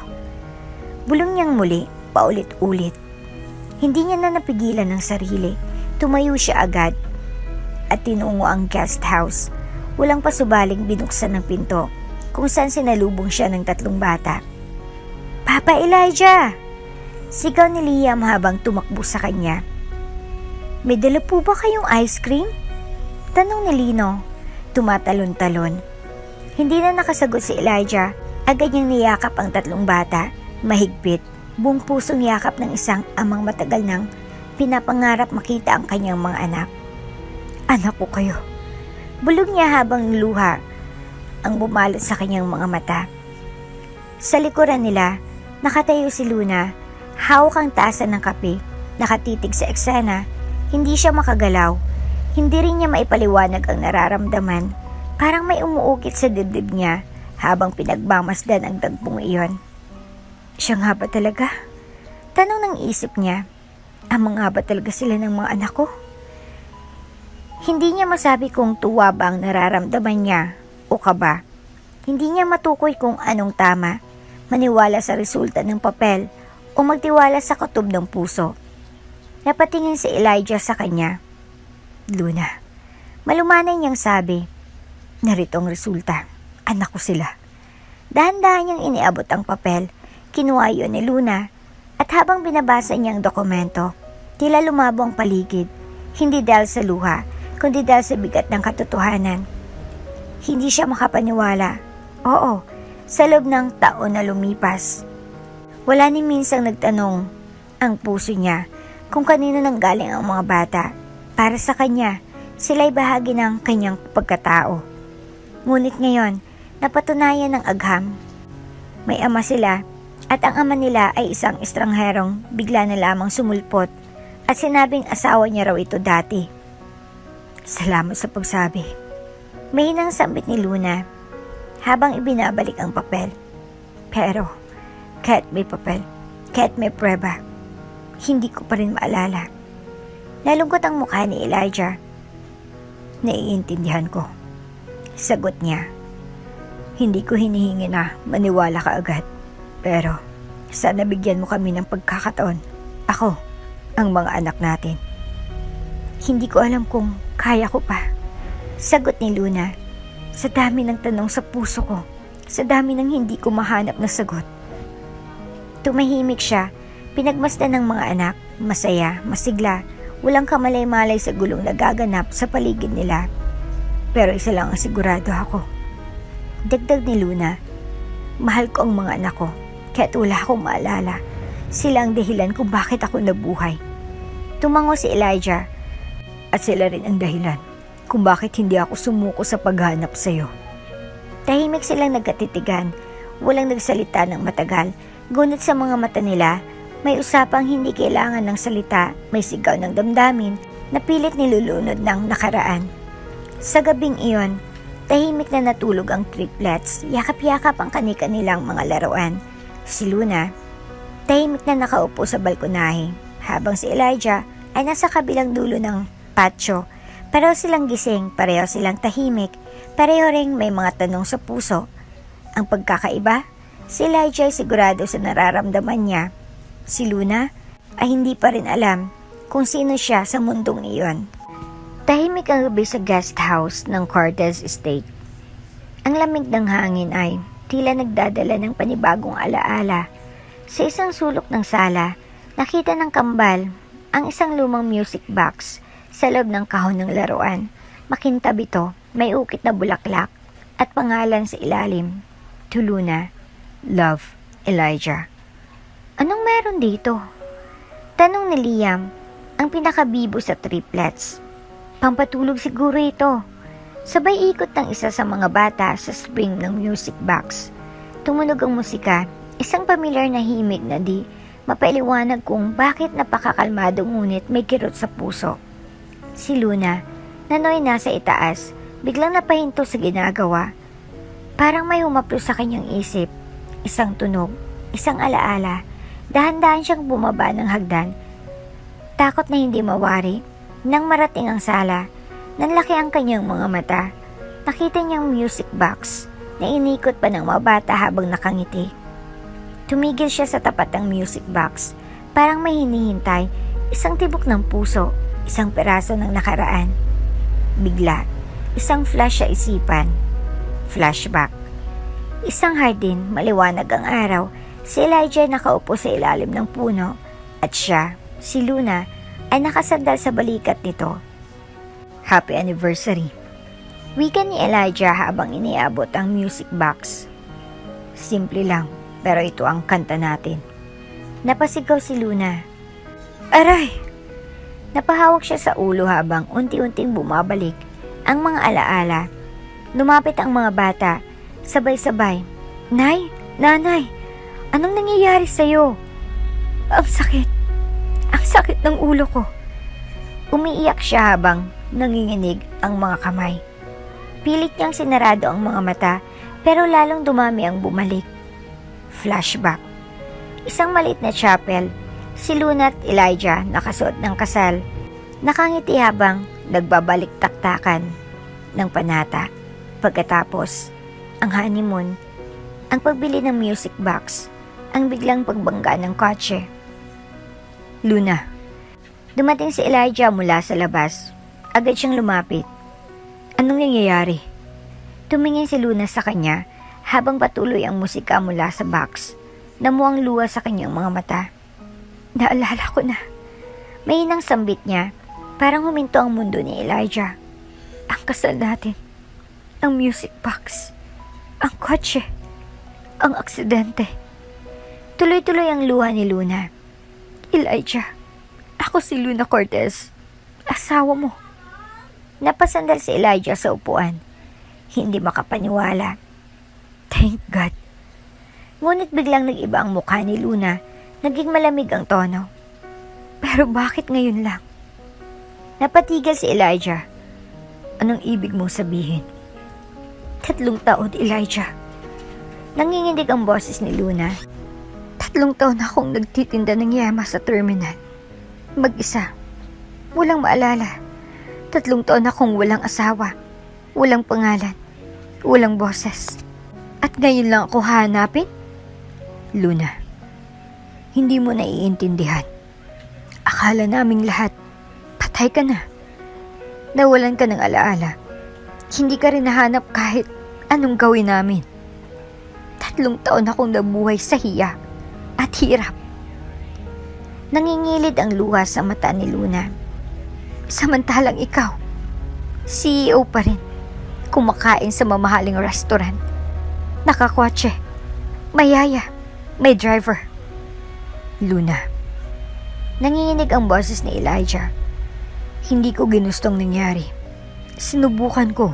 Bulong niyang muli, paulit-ulit. Hindi niya na napigilan ng sarili. Tumayo siya agad at tinungo ang guest house. Walang pasubaling binuksan ng pinto kung saan sinalubong siya ng 3 bata. Papa Elijah! Sigaw ni Liam habang tumakbo sa kanya. May dala po ba kayong ice cream? Tanong ni Lino, tumatalon-talon. Hindi na nakasagot si Elijah, agad niyang niyakap ang 3 bata, mahigpit, buong pusong yakap ng isang amang matagal nang pinapangarap makita ang kanyang mga anak. Anak ko kayo. Bulog niya habang luha ang bumalot sa kanyang mga mata. Sa likuran nila, nakatayo si Luna, hawak ang tasa ng kape, nakatitig sa eksena. Hindi siya makagalaw. Hindi rin niya maipaliwanag ang nararamdaman. Parang may umuukit sa dibdib niya habang pinagmamasdan ang dagpong iyon. Siya nga ba talaga? Tanong ng isip niya. Ama nga ba talaga sila ng mga anak ko? Hindi niya masabi kung tuwa ba ang nararamdaman niya o kaba. Hindi niya matukoy kung anong tama, maniwala sa resulta ng papel o magtiwala sa kutob ng puso. Napatingin si Elijah sa kanya. Luna, malumanay niyang sabi, narito ang resulta, anak ko sila. Dahan-dahan niyang iniabot ang papel, kinuha yun ni Luna, at habang binabasa niya ang dokumento, tila lumabo ang paligid, hindi dahil sa luha, kundi dahil sa bigat ng katotohanan. Hindi siya makapaniwala. Oo, sa loob ng taon na lumipas. Wala ni minsang nagtanong ang puso niya kung kanino nanggaling ang mga bata. Para sa kanya, sila'y bahagi ng kanyang pagkatao. Ngunit ngayon, napatunayan ng agham. May ama sila at ang ama nila ay isang estrangherong bigla na lamang sumulpot at sinabing asawa niya raw ito dati. Salamat sa pagsabi. Mahinang sambit ni Luna habang ibinabalik ang papel. Pero, kahit may papel, kahit may prueba, hindi ko pa rin maalala. Nalungkot ang mukha ni Elijah. Naiintindihan ko. Sagot niya. Hindi ko hinihingi na maniwala ka agad. Pero, sana bigyan mo kami ng pagkakataon. Ako, ang mga anak natin. Hindi ko alam kung kaya ko pa. Sagot ni Luna. Sa dami ng tanong sa puso ko, sa dami ng hindi ko mahanap na sagot. Tumahimik siya, pinagmasdan ng mga anak, masaya, masigla, walang kamalay-malay sa gulong nagaganap sa paligid nila. Pero isa lang ang sigurado ako. Dagdag ni Luna, mahal ko ang mga anak ko, kaya't wala akong maalala. Sila ang dahilan kung bakit ako nabuhay. Tumango si Elijah, at sila rin ang dahilan kung bakit hindi ako sumuko sa paghanap sa'yo. Tahimik silang nagkatitigan, walang nagsalita ng matagal, ngunit sa mga mata nila, may usapang hindi kailangan ng salita, may sigaw ng damdamin na pilit nilulunod ng nakaraan. Sa gabing iyon, tahimik na natulog ang triplets, yakap-yakap ang kani-kanilang mga laruan. Si Luna, tahimik na nakaupo sa balkonahe, habang si Elijah ay nasa kabilang dulo ng patio. Pareho silang gising, pareho silang tahimik, pareho ring may mga tanong sa puso. Ang pagkakaiba, si Elijah ay sigurado sa nararamdaman niya. Si Luna ay hindi pa rin alam kung sino siya sa mundong iyon. Tahimik ang gabi sa guest house ng Cortez Estate. Ang lamig ng hangin ay tila nagdadala ng panibagong alaala. Sa isang sulok ng sala, nakita ng kambal ang isang lumang music box sa loob ng kahon ng laruan. Makintab ito, may ukit na bulaklak at pangalan sa ilalim. To Luna, Love, Elijah. Anong meron dito? Tanong ni Liam, ang pinakabibo sa triplets. Pampatulog siguro ito. Sabay ikot ng isa sa mga bata sa spring ng music box. Tumunog ang musika, isang pamilyar na himig na di mapailiwanag kung bakit napakakalmado ngunit may kirot sa puso. Si Luna, nanoy nasa itaas, biglang napahinto sa ginagawa. Parang may humaplo sa kanyang isip, isang tunog, isang alaala. Dahan-dahan siyang bumaba ng hagdan. Takot na hindi mawari. Nang marating ang sala, nanlaki ang kanyang mga mata. Nakita niyang music box na inikot pa ng mga bata habang nakangiti. Tumigil siya sa tapat ng music box. Parang may hinihintay, isang tibok ng puso, isang peraso ng nakaraan. Bigla, isang flash sa isipan. Flashback. Isang hardin, maliwanag ang araw. Si Elijah nakaupo sa ilalim ng puno at siya, si Luna, ay nakasandal sa balikat nito. Happy anniversary. Wika ni Elijah habang iniabot ang music box. Simple lang, pero ito ang kanta natin. Napasigaw si Luna. Aray! Napahawak siya sa ulo habang unti-unting bumabalik ang mga alaala. Lumapit ang mga bata, sabay-sabay. Nay! Nanay! Anong nangyayari sa'yo? Ang sakit. Ang sakit ng ulo ko. Umiiyak siya habang nanginginig ang mga kamay. Pilit niyang sinarado ang mga mata pero lalong dumami ang bumalik. Flashback. Isang maliit na chapel. Si Luna at Elijah nakasuot ng kasal. Nakangiti habang nagbabalik taktakan ng panata. Pagkatapos, ang honeymoon, ang pagbili ng music box, ang biglang pagbangga ng kotse. Luna. Dumating si Elijah mula sa labas. Agad siyang lumapit. Anong nangyayari? Tumingin si Luna sa kanya habang patuloy ang musika mula sa box. Namuang luha sa kanyang mga mata. Naalala ko na. Mahinang sambit niya. Parang huminto ang mundo ni Elijah. Ang kasal natin. Ang music box. Ang kotse. Ang aksidente. Tuloy-tuloy ang luha ni Luna. Elijah, ako si Luna Cortez. Asawa mo. Napasandal si Elijah sa upuan. Hindi makapaniwala. Thank God. Ngunit biglang nag-iba ang mukha ni Luna. Naging malamig ang tono. Pero bakit ngayon lang? Napatigil si Elijah. Anong ibig mong sabihin? 3 taon, Elijah. Nanginginig ang boses ni Luna. 3 taon akong nagtitinda ng yama sa terminal. Mag-isa. Walang maalala. 3 taon akong walang asawa. Walang pangalan. Walang boses. At ngayon lang ako hanapin? Luna, hindi mo naiintindihan. Akala naming lahat, patay ka na. Nawalan ka ng alaala. Hindi ka rin nahanap kahit anong gawin namin. 3 taon akong nabuhay sa hiya at hirap. Nangingilid ang luha sa mata ni Luna. Samantalang ikaw, CEO pa rin. Kumakain sa mamahaling restaurant. Nakakotse. Mayaya. May driver. Luna. Nanginginig ang boses ni Elijah. Hindi ko ginustong nangyari. Sinubukan ko.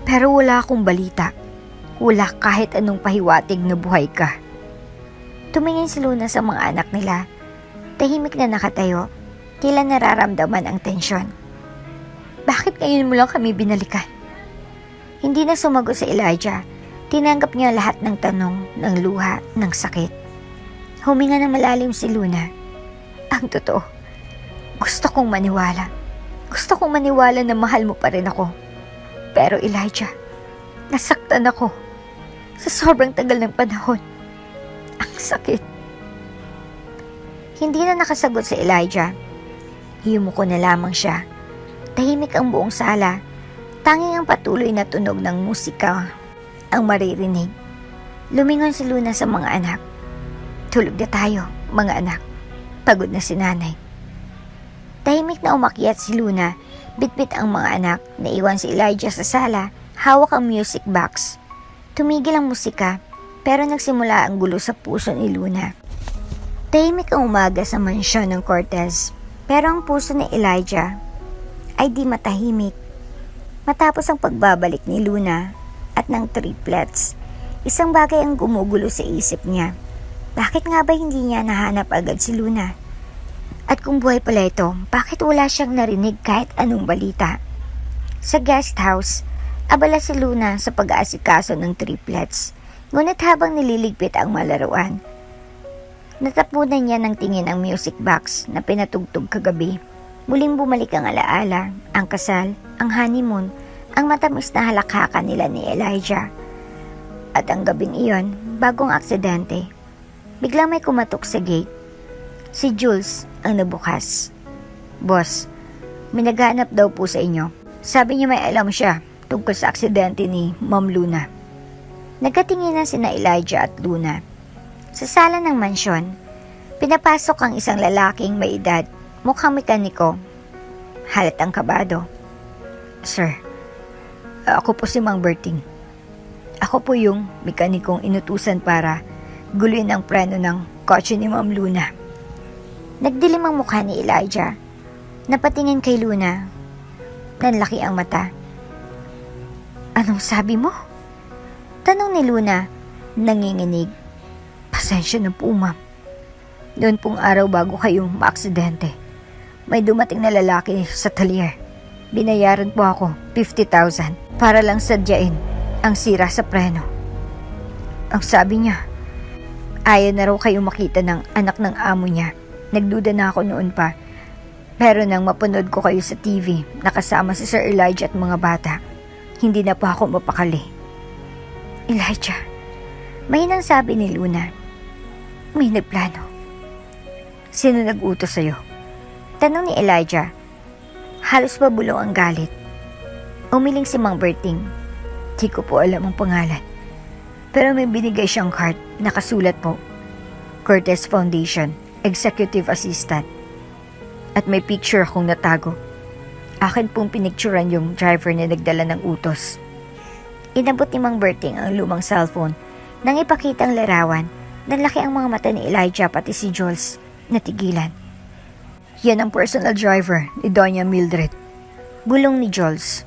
Pero wala akong balita. Wala kahit anong pahiwatig na buhay ka. Tumingin si Luna sa mga anak nila. Tahimik na nakatayo. Tila nararamdaman ang tensyon. Bakit ngayon mo lang kami binalikan? Hindi na sumagot si Elijah. Tinanggap niya lahat ng tanong, ng luha, ng sakit. Huminga na malalim si Luna. Ang totoo, gusto kong maniwala. Gusto kong maniwala na mahal mo pa rin ako. Pero Elijah, nasaktan ako. Sa sobrang tagal ng panahon. Ang sakit. Hindi na nakasagot si Elijah. Hiyumuko na lamang siya. Tahimik ang buong sala. Tanging ang patuloy na tunog ng musika ang maririnig. Lumingon si Luna sa mga anak. Tulog na tayo, mga anak. Pagod na si nanay. Tahimik na umakyat si Luna. Bitbit ang mga anak. Naiwan si Elijah sa sala. Hawak ang music box. Tumigil ang musika. Pero nagsimula ang gulo sa puso ni Luna. Tahimik ang umaga sa mansyon ng Cortez. Pero ang puso ni Elijah ay di matahimik. Matapos ang pagbabalik ni Luna at ng triplets, isang bagay ang gumugulo sa isip niya. Bakit nga ba hindi niya nahanap agad si Luna? At kung buhay pala ito, bakit wala siyang narinig kahit anong balita? Sa guest house, abala si Luna sa pag-aasikaso ng triplets. Ngunit habang nililigpit ang malaruan, natapunan niya ng tingin ang music box na pinatugtog kagabi. Muling bumalik ang alaala, ang kasal, ang honeymoon, ang matamis na halakhakan nila ni Elijah. At ang gabing iyon, bagong aksidente, biglang may kumatok sa gate. Si Jules ang nabukas. Boss, may naghahanap daw po sa inyo. Sabi niya may alam siya tungkol sa aksidente ni Ma'am Luna. Nagkatinginan sina Elijah at Luna. Sa sala ng mansyon, pinapasok ang isang lalaking may edad, mukhang mekaniko. Halatang kabado. Sir, ako po si Mang Berting. Ako po yung mekanikong inutusan para guluhin ang preno ng kotse ni Ma'am Luna. Nagdilim ang mukha ni Elijah. Napatingin kay Luna. Nanlaki ang mata. Anong sabi mo? Tanong ni Luna, nanginginig. Pasensya na po, ma'am. Noon pong araw bago kayong maaksidente, may dumating na lalaki sa talyer. Binayaran po ako 50,000 para lang sadyain ang sira sa preno. Ang sabi niya, ayaw na raw kayong makita ng anak ng amo niya. Nagduda na ako noon pa. Pero nang mapanood ko kayo sa TV, nakasama si Sir Elijah at mga bata, hindi na po ako mapakali. Elijah, may nang sabi ni Luna. May nagplano. Sino nag-utos sa'yo? Tanong ni Elijah. Halos mabulong ang galit. Umiling si Mang Berting. Di ko po alam ang pangalan. Pero may binigay siyang card, nakasulat po. Cortez Foundation, Executive Assistant. At may picture akong natago. Akin pong pinicturan yung driver na nagdala ng utos. Inabot ni Mang Berting ang lumang cellphone nang ipakita ang larawan. Nanlaki ang mga mata ni Elijah pati si Jules. Natigilan. Yan ang personal driver ni Doña Mildred. Bulong ni Jules.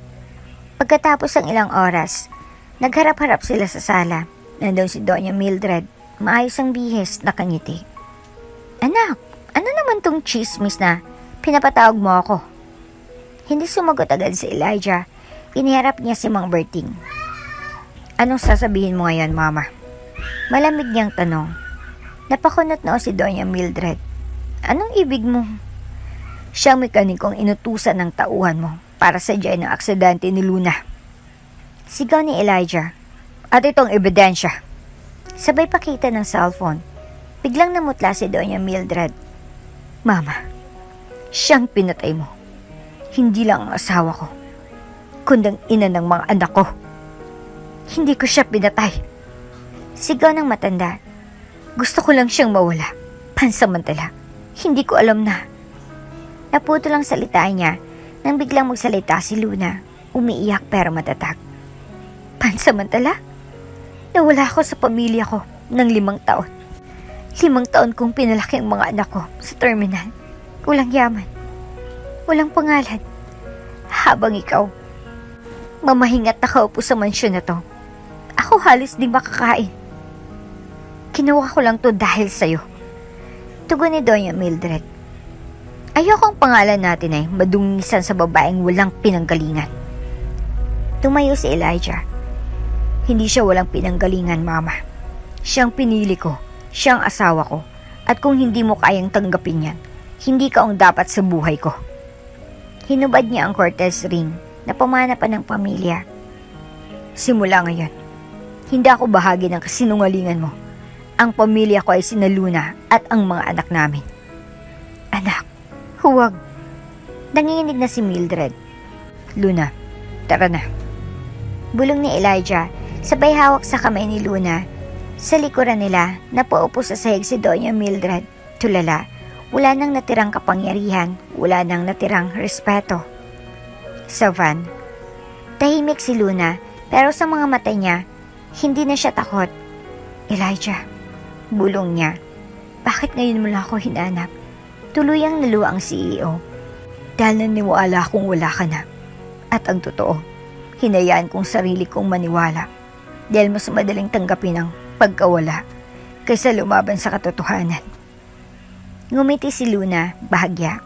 Pagkatapos ng ilang oras, nagharap-harap sila sa sala. Nandun si Doña Mildred, maayos ang bihis, nakangiti. Anak, ano naman tong chismis na pinapatawag mo ako? Hindi sumagot agad si Elijah. Iniharap niya si Mang Berting. Anong sasabihin mo ngayon, Mama? Malamig niyang tanong. Napakunot na si Doña Mildred. Anong ibig mo? Siyang mekanikong inutusan ng tauhan mo para sadyain ang aksidente ni Luna. Sigaw ni Elijah. At itong ebidensya. Sabay pakita ng cellphone. Biglang namutla si Doña Mildred. Mama, siyang pinatay mo. Hindi lang ang asawa ko, kundi ang ina ng mga anak ko. Hindi ko siya pinatay. Sigaw ng matanda. Gusto ko lang siyang mawala. Pansamantala. Hindi ko alam na. Naputo lang salita niya nang biglang magsalita si Luna. Umiiyak pero matatag. Pansamantala? Nawala ako sa pamilya ko ng 5 taon. 5 taon kong pinalaki ang mga anak ko sa terminal. Walang yaman. Walang pangalan. Habang ikaw, mamahingat nakaupo sa mansyon na to, ako halos di makakain. Kinuha ko lang to dahil sa'yo. Tugon ni Doña Mildred. Ayokong pangalan natin ay madungisan sa babaeng walang pinanggalingan. Tumayo si Elijah. Hindi siya walang pinanggalingan, Mama. Siyang pinili ko, siyang asawa ko, at kung hindi mo kayang tanggapin yan, hindi ka ang dapat sa buhay ko. Hinubad niya ang Cortez ring na pamana pa ng pamilya. Simula ngayon, hindi ako bahagi ng kasinungalingan mo. Ang pamilya ko ay sina Luna at ang mga anak namin. Anak, huwag. Nanginginig na si Mildred. Luna, tara na. Bulong ni Elijah, sabay hawak sa kamay ni Luna. Sa likuran nila, napaupo sa sahig si Doña Mildred. Tulala, wala nang natirang kapangyarihan, wala nang natirang respeto. Sa van, tahimik si Luna, pero sa mga mata niya, hindi na siya takot. Elijah, bulong niya, bakit ngayon mo lang ako hinanap? Tuluyang naluwa ang CEO. Dahil naniwala akong wala ka na. At ang totoo, Hinayaan kong sarili kong maniwala dahil mas madaling tanggapin ang pagkawala kaysa lumaban sa katotohanan. Ngumiti si Luna, bahagya.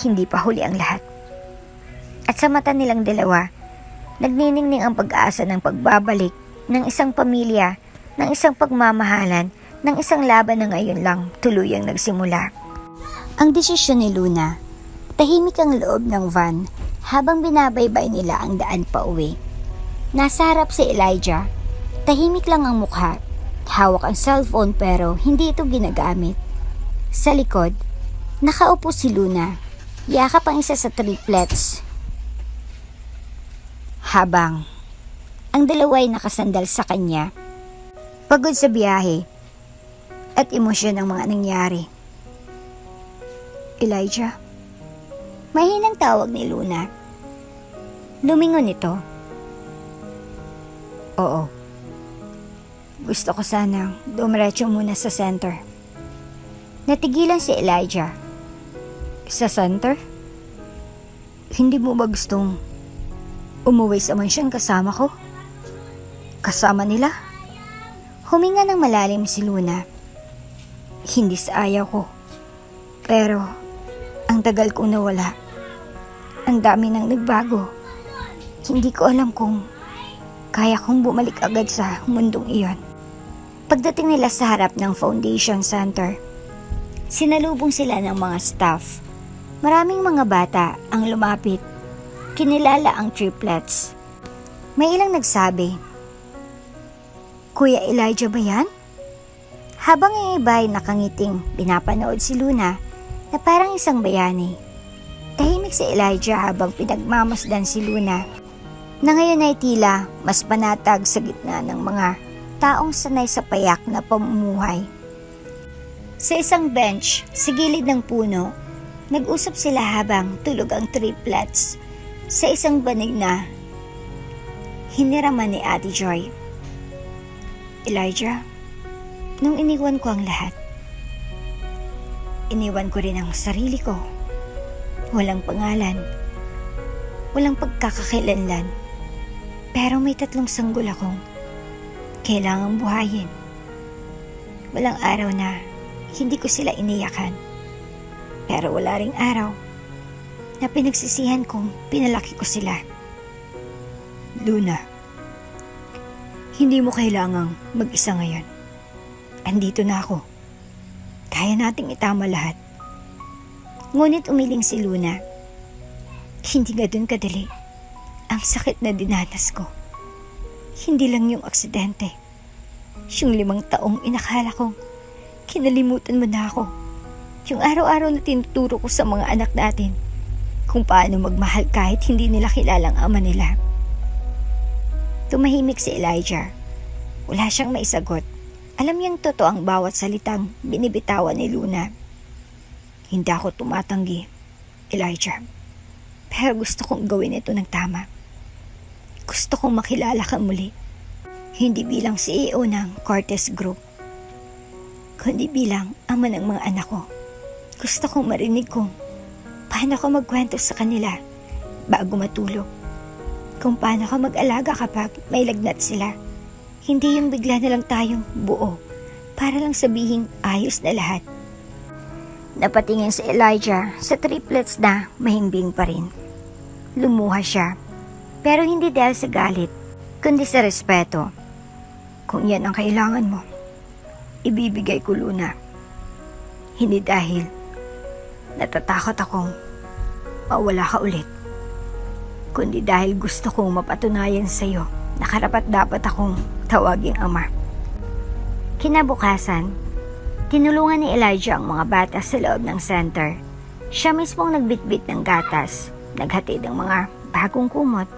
Hindi pa huli ang lahat. At sa mata nilang dalawa, nagniningning ang pag-aasa ng pagbabalik ng isang pamilya, ng isang pagmamahalan, ng isang laban na ngayon lang tuluyang nagsimula. Ang desisyon ni Luna, tahimik ang loob ng van habang binabaybay nila ang daan pa uwi. Nasa harap si Elijah, tahimik lang ang mukha, hawak ang cellphone pero hindi ito ginagamit. Sa likod, nakaupo si Luna, yakap ang isa sa triplets. Habang ang dalawa ay nakasandal sa kanya, pagod sa biyahe at emosyon ng mga nangyari. Elijah, mahinang tawag ni Luna. Lumingon ito. Oo. Gusto ko sanang dumiretso muna sa center. Natigilan si Elijah. Sa center? Hindi mo ba gustong umuwi sa mansyon kasama ko? Kasama nila? Huminga ng malalim si Luna. Hindi sa ayaw ko. Pero ang tagal kong nawala. Ang dami nang nagbago. Hindi ko alam kung kaya kong bumalik agad sa mundong iyon. Pagdating nila sa harap ng Foundation Center, sinalubong sila ng mga staff. Maraming mga bata ang lumapit. Kinilala ang triplets. May ilang nagsabi, Kuya Elijah ba yan? Habang ang iba ay nakangiting pinapanood si Luna na parang isang bayani. Tahimik si Elijah habang pinagmamasdan si Luna na ngayon ay tila mas panatag sa gitna ng mga taong sanay sa payak na pamumuhay. Sa isang bench sa gilid ng puno, nag-usap sila habang tulog ang triplets sa isang banig na hiniraman ni Ate Joy. Elijah, nung iniwan ko ang lahat, iniwan ko rin ang sarili ko. Walang pangalan, walang pagkakakilanlan, pero may 3 sanggol akong kailangang buhayin. Walang araw na hindi ko sila iniyakan, pero wala ring araw na pinagsisihan kong pinalaki ko sila. Luna, hindi mo kailangang mag-isa ngayon. Andito na ako. Kaya nating itama lahat. Ngunit umiling si Luna. Hindi nga dun kadali. Ang sakit na dinanas ko. Hindi lang yung aksidente. Yung 5 taong inakala kong kinalimutan mo na ako. Yung araw-araw na tinuturo ko sa mga anak natin kung paano magmahal kahit hindi nila kilalang ama nila. Tumahimik si Elijah. Wala siyang maisagot. Alam niyang totoo ang bawat salitang binibitawan ni Luna. Hindi ako tumatanggi, Elijah. Pero gusto kong gawin ito ng tama. Gusto kong makilala ka muli. Hindi bilang CEO ng Cortez Group, kundi bilang ama ng mga anak ko. Gusto kong marinig kung paano ka magkwento sa kanila bago matulog. Kung paano ka mag-alaga kapag may lagnat sila. Hindi yung bigla na lang tayong buo para lang sabihing ayos na lahat. Napatingin si Elijah sa triplets na mahimbing pa rin. Lumuha siya, pero hindi dahil sa galit, kundi sa respeto. Kung yan ang kailangan mo, ibibigay ko, Luna. Hindi dahil natatakot akong mawala ka ulit, kundi dahil gusto kong mapatunayan sa iyo na karapat-dapat akong tawaging ama. Kinabukasan, tinulungan ni Elijah ang mga bata sa loob ng center. Siya mismong nagbitbit ng gatas, naghatid ng mga bagong kumot,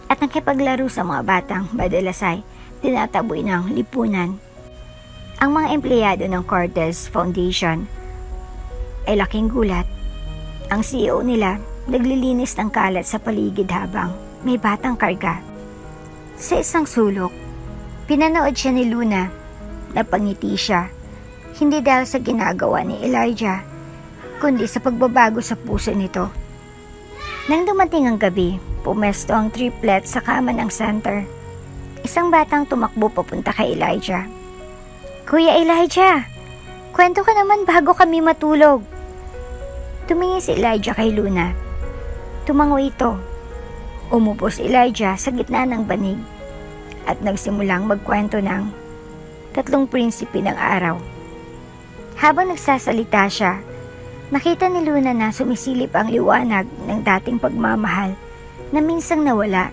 at nakipaglaro sa mga batang madalas ay tinataboy ng lipunan. Ang mga empleyado ng Cortez Foundation ay laking gulat. Ang CEO nila naglilinis ng kalat sa paligid habang may batang karga. Sa isang sulok, pinanood siya ni Luna. Napangiti siya, hindi dahil sa ginagawa ni Elijah, kundi sa pagbabago sa puso nito. Nang dumating ang gabi, pumesto ang triplet sa kama ng center. Isang batang tumakbo papunta kay Elijah. "Kuya Elijah, kwento ka naman bago kami matulog." Tumingin si Elijah kay Luna. Tumango ito. Umupo si Elijah sa gitna ng banig at nagsimulang magkwento ng 3 prinsipe ng araw. Habang nagsasalita siya, nakita ni Luna na sumisilip ang liwanag ng dating pagmamahal na minsang nawala.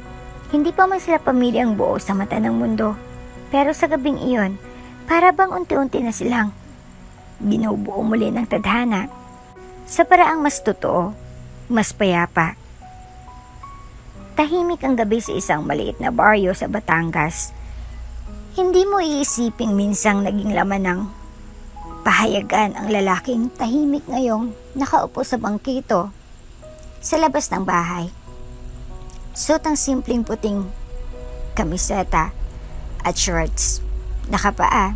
Hindi pa man sila pamilyang buo sa mata ng mundo, pero sa gabing iyon, para bang unti-unti na silang binubuo muli ng tadhana sa paraang mas totoo, mas payapa. Tahimik ang gabi sa isang maliit na baryo sa Batangas. Hindi mo iisiping minsang naging laman ng pahayagan ang lalaking tahimik ngayong nakaupo sa bangkito sa labas ng bahay. Suot ang simpleng puting kamiseta at shorts, nakapaa,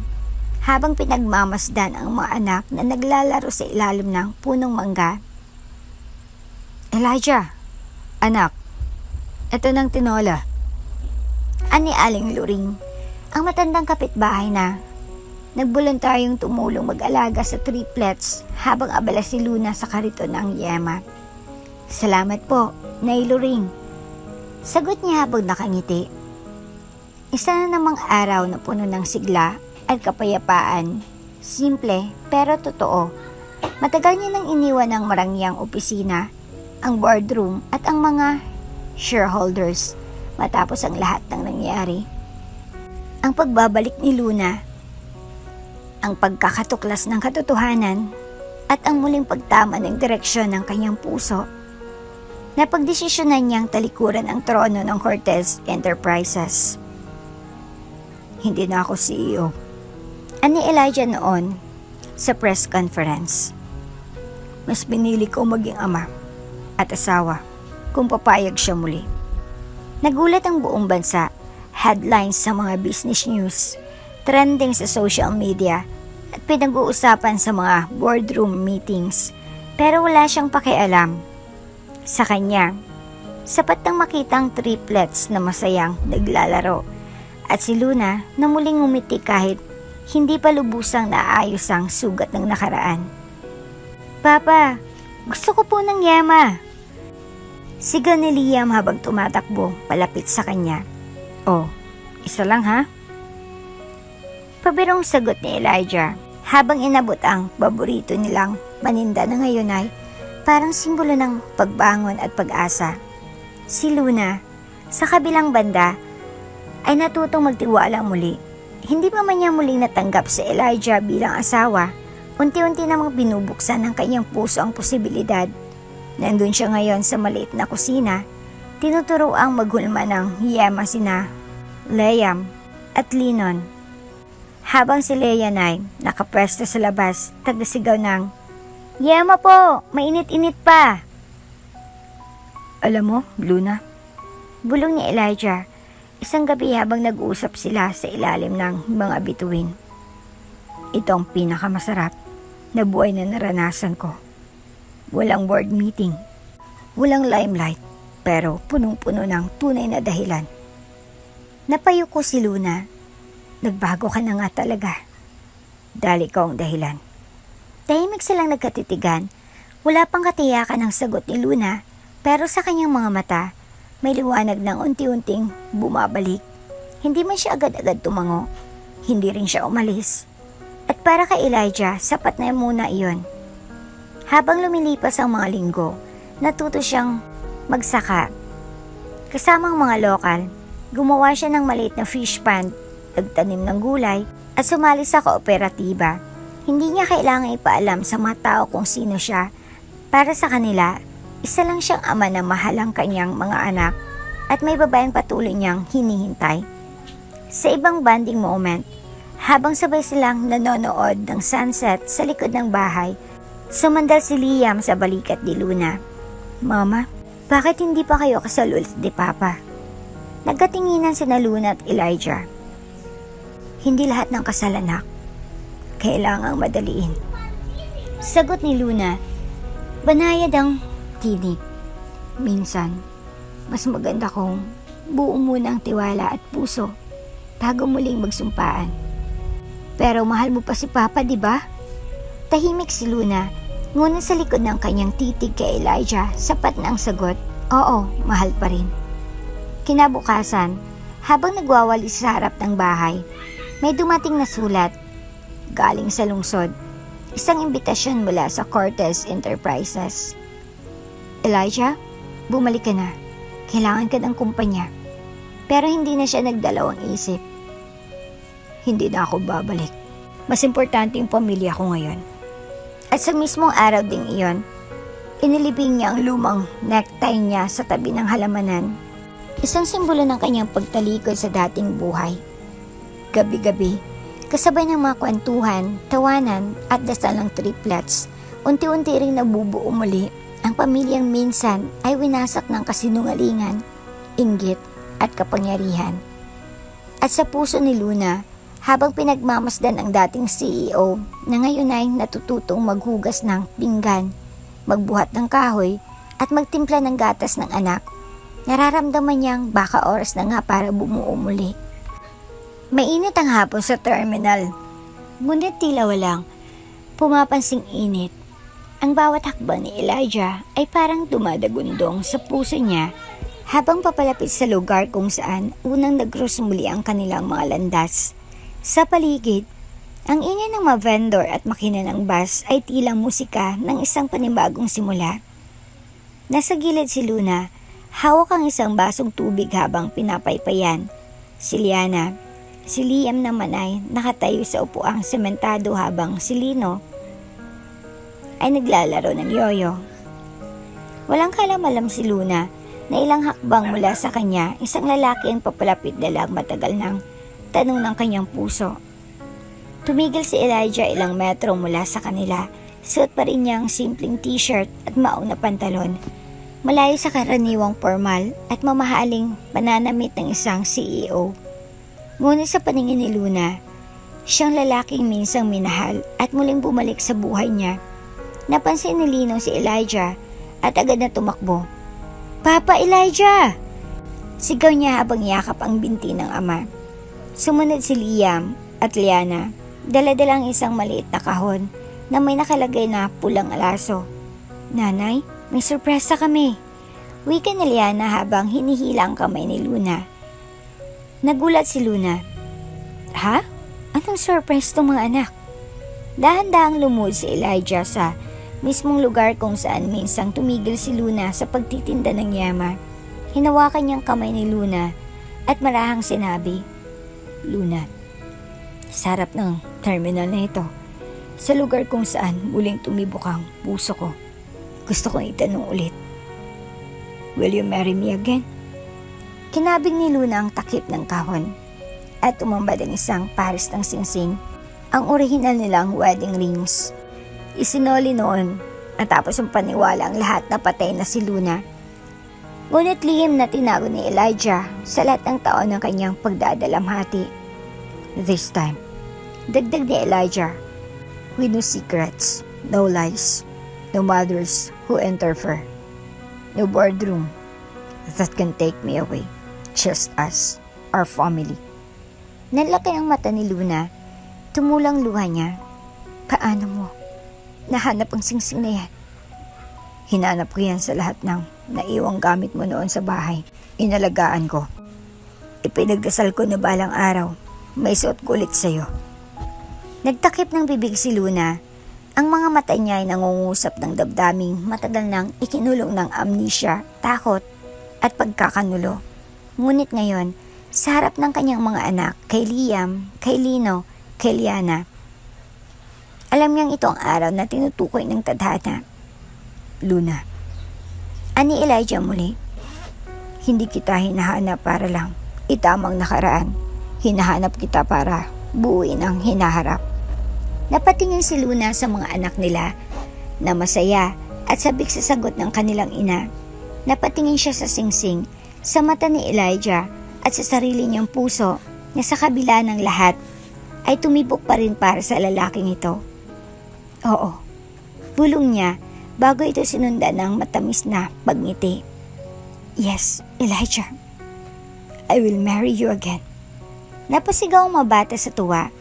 habang pinagmamasdan ang mga anak na naglalaro sa ilalim ng punong mangga. "Elijah, anak, eto ng tinola," ani Aling Luring, ang matandang kapitbahay na nagboluntaryong tumulong mag-alaga sa triplets habang abala si Luna sa kariton ng yema. "Salamat po, Nay Luring," sagot niya habang nakangiti. Isa na namang araw na puno ng sigla at kapayapaan. Simple pero totoo. Matagal niya nang iniwan ng marangyang opisina, ang boardroom at ang mga shareholders matapos ang lahat ng nangyari. Ang pagbabalik ni Luna, ang pagkakatuklas ng katotohanan at ang muling pagtama ng direksyon ng kanyang puso. Napagdesisyonan niyang talikuran ang trono ng Cortez Enterprises. "Hindi na ako CEO," ani Elijah noon sa press conference. "Mas pinili ko maging ama at asawa kung papayag siya muli." Nagulat ang buong bansa, headlines sa mga business news, trending sa social media at pinag-uusapan sa mga boardroom meetings, pero wala siyang pakialam. Sa kanya, sapat nang makitang triplets na masayang naglalaro at si Luna na muling ngumiti kahit hindi pa lubusang naayos ang sugat ng nakaraan. "Papa, gusto ko po ng yema," sigaw ni Liam habang tumatakbo palapit sa kanya. "Oh, isa lang ha?" Pabirong sagot ni Elijah habang inabot ang paborito nilang paninda na ngayon ay parang simbolo ng pagbangon at pag-asa. Si Luna, sa kabilang banda, ay natutong magtiwala muli. Hindi pa man niya muling natanggap si Elijah bilang asawa, unti-unti namang binubuksan ng kanyang puso ang posibilidad. Nandun siya ngayon sa maliit na kusina, tinuturoang maghulma ng yema sina Liam at Linon. Habang si Liam ay nakapwesto sa labas, tagdasigaw ng, "Yema po, mainit-init pa." "Alam mo, Luna," bulong ni Elijah, isang gabi habang nag-uusap sila sa ilalim ng mga bituin, "ito ang pinakamasarap na buhay na naranasan ko. Walang board meeting, walang limelight, pero punong-puno ng tunay na dahilan." Napayuko si Luna. "Nagbago ka na nga talaga. Dahil ikaw ang dahilan." Tahimik silang nagkatitigan. Wala pang katiyakan ang sagot ni Luna, pero sa kanyang mga mata, may liwanag ng unti-unting bumabalik. Hindi man siya agad-agad tumango, hindi rin siya umalis. At para kay Elijah, sapat na muna iyon. Habang lumilipas ang mga linggo, natuto siyang magsaka. Kasamang mga lokal, gumawa siya ng maliit na fish pond, nagtanim ng gulay, at sumali sa kooperatiba. Hindi niya kailangang ipaalam sa mga tao kung sino siya. Para sa kanila, isa lang siyang ama na mahal ang kanyang mga anak at may babaeng patuloy niyang hinihintay. Sa ibang bonding moment, habang sabay silang nanonood ng sunset sa likod ng bahay, sumandal si Liam sa balikat ni Luna. "Mama, bakit hindi pa kayo kasal ulit ni Papa?" Nagkatinginan sina Luna at Elijah. "Hindi lahat ng kasal, anak. Kailangang madaliin," sagot ni Luna. Banayad ang tinig. Minsan, mas maganda kung buo muna ang tiwala at puso bago muling magsumpaan. Pero mahal mo pa si Papa, di ba? Tahimik si Luna, ngunit sa likod ng kanyang titig kay Elijah, sapat na ang sagot, oo, mahal pa rin. Kinabukasan, habang nagwawalis sa harap ng bahay, may dumating na sulat. Galing sa lungsod, isang imbitasyon mula sa Cortez Enterprises. Elijah, bumalik ka na. Kailangan ka ng kumpanya. Pero hindi na siya nagdalawang isip. Hindi na ako babalik. Mas importante yung pamilya ko ngayon. At sa mismong araw ding iyon, inilibing niya ang lumang necktie niya sa tabi ng halamanan. Isang simbolo ng kanyang pagtalikod sa dating buhay. Gabi-gabi, kasabay ng mga kwentuhan, tawanan at dasal ng triplets, unti-unti ring nabubuo muli ang pamilyang minsan ay winasak ng kasinungalingan, inggit at kapangyarihan. At sa puso ni Luna, habang pinagmamasdan ang dating CEO na ngayon ay natututong maghugas ng pinggan, magbuhat ng kahoy at magtimpla ng gatas ng anak, nararamdaman niyang baka oras na nga para bumuo muli. Mainit ang hapon sa terminal, ngunit tila walang pumapansing init. Ang bawat hakbang ni Elijah ay parang dumadagundong sa puso niya habang papalapit sa lugar kung saan unang nag-cross muli ang kanilang mga landas. Sa paligid, ang ingay ng mga vendor at makina ng bus ay tila musika ng isang panibagong simula. Nasa gilid si Luna, hawak ang isang basong tubig habang pinapaypayan. Si Liana, si Liam naman ay nakatayo sa upuang sementado habang si Lino ay naglalaro ng yoyo. Walang kalamalam si Luna na ilang hakbang mula sa kanya, isang lalaki ang papalapit dalang matagal ng tanong ng kanyang puso. Tumigil si Elijah ilang metro mula sa kanila. Suot pa rin niya ang simpleng t-shirt at maong na pantalon. Malayo sa karaniwang formal at mamahaling pananamit ng isang CEO. Ngunit sa paningin ni Luna, siyang lalaking minsang minahal at muling bumalik sa buhay niya. Napansin ni Lino si Elijah at agad na tumakbo. "Papa Elijah!" Sigaw niya habang yakap ang binti ng ama. Sumunod si Liam at Liana, dala-dalang isang maliit na kahon na may nakalagay na pulang alaso. "Nanay, may sorpresa kami," wika ni Liana habang hinihila ang kamay ni Luna. Nagulat si Luna. "Ha? Anong surprise tong mga anak?" Dahan-dahang lumuhod si Elijah sa mismong lugar kung saan minsang tumigil si Luna sa pagtitinda ng yama. Hinawakan niyang kamay ni Luna at marahang sinabi, "Luna, sa harap ng terminal na ito, sa lugar kung saan muling tumibok ang puso ko, gusto kong itanong ulit, will you marry me again?" Kinabig ni Luna ang takip ng kahon at umambad ang isang pares ng singsing, ang orihinal nilang wedding rings. Isinoli noon at tapos ang paniwala ang lahat na patay na si Luna. Ngunit lihim na tinago ni Elijah sa lahat ng taon ng kanyang pagdadalamhati. This time, dagdag ni Elijah, with no secrets, no lies, no mothers who interfere, no boardroom that can take me away, just us, our family. Nanlaki ang mata ni Luna, tumulang luha niya. "Paano mo nahanap ang singsing na yan?" "Hinanap ko yan sa lahat ng naiwang gamit mo noon sa bahay. Inalagaan ko. Ipinagdasal ko na balang araw may suot ko ulit sa'yo." Nagtakip ng bibig si Luna. Ang mga mata niya ay nangungusap ng damdaming matagal nang ikinulong ng amnesia, takot at pagkakanulo. Ngunit ngayon, sa harap ng kanyang mga anak, kay Liam, kay Lino, kay Liana, alam niyang ito ang araw na tinutukoy ng tadhana. "Luna," ani Elijah muli, "hindi kita hinahanap para lang itamang nakaraan. Hinahanap kita para buuin ang hinaharap." Napatingin si Luna sa mga anak nila na masaya at sabik sa sagot ng kanilang ina. Napatingin siya sa singsing, sa mata ni Elijah at sa sarili niyang puso na sa kabila ng lahat ay tumibok pa rin para sa lalaking ito. "Oo," bulong niya bago ito sinundan ng matamis na pagngiti. Yes, Elijah. I will marry you again. Napasigaw ang mga bata sa tuwa.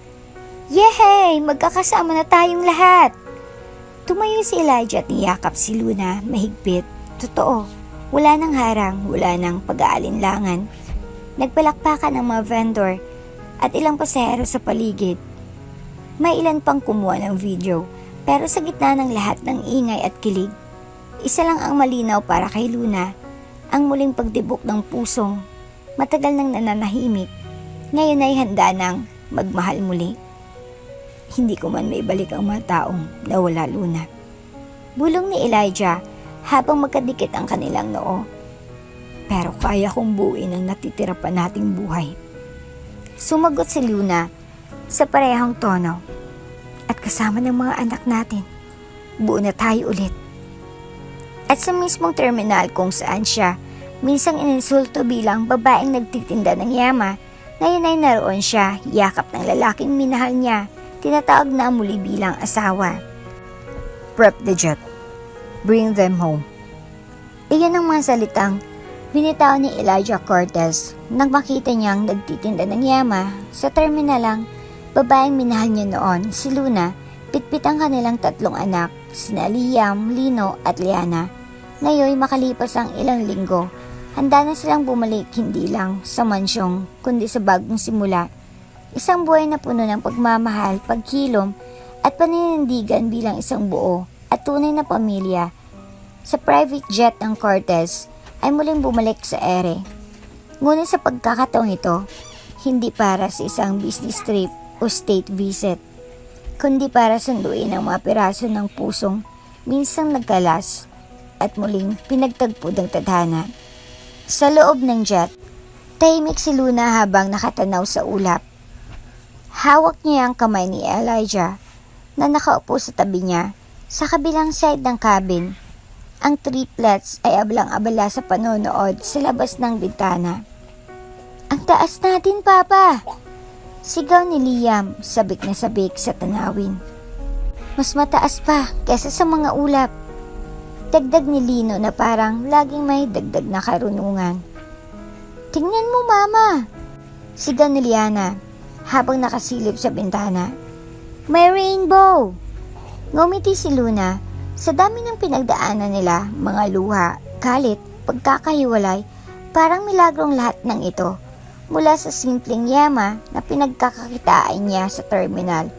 Yehey! Magkakasama na tayong lahat! Tumayo si Elijah at niyakap si Luna mahigpit. Totoo, wala nang harang, wala nang pag-aalinlangan. Nagpalakpakan ang mga vendor at ilang pasahero sa paligid. May ilan pang kumuha ng video, pero sa gitna ng lahat ng ingay at kilig, isa lang ang malinaw para kay Luna, ang muling pagdibok ng pusong matagal nang nananahimik, ngayon ay handa nang magmahal muli. Hindi ko man maibalik ang mga taong nawala, Luna. Bulong ni Elijah habang magkadikit ang kanilang noo. Pero kaya kong buuin ang natitira pa nating buhay. Sumagot si Luna sa parehong tono. At kasama ng mga anak natin, buo na tayo ulit. At sa mismong terminal kung saan siya minsang ininsulto bilang babaeng nagtitinda ng yama, ngayon ay naroon siya, yakap ng lalaking minahal niya, tinatawag na muli bilang asawa. Prep the jet. Bring them home. Iyan ang mga salitang binitaw ni Elijah Cortez nang makita niyang nagtitinda ng yama sa terminalang babaeng minahal niya noon, si Luna, pitpit ang kanilang 3 anak, sina Liam, Lino at Liana. Ngayon makalipas ang ilang linggo, handa na silang bumalik hindi lang sa mansyong kundi sa bagong simula. Isang buhay na puno ng pagmamahal, pagkilom at paninindigan bilang isang buo at tunay na pamilya. Sa private jet ng Cortez ay muling bumalik sa ere. Ngunit sa pagkakataong ito, hindi para sa isang business trip o state visit, kundi para sunduin ang mga piraso ng pusong minsang nagkalas at muling pinagtagpo ng tadhana. Sa loob ng jet, tahimik si Luna habang nakatanaw sa ulap. Hawak niya ang kamay ni Elijah na nakaupo sa tabi niya sa kabilang side ng cabin. Ang triplets ay ablang-abala sa panonood sa labas ng bintana. Ang taas natin, Papa! Sigaw ni Liam, sabik na sabik sa tanawin. Mas mataas pa kaysa sa mga ulap. Dagdag ni Lino na parang laging may dagdag na karunungan. Tingnan mo, Mama! Sigaw ni Liana habang nakasilip sa bintana. May rainbow! Ngumiti si Luna. Sa dami ng pinagdaanan nila, mga luha, galit, pagkakahiwalay, parang milagrong lahat ng ito mula sa simpleng yama na pinagkakakitaan niya sa terminal.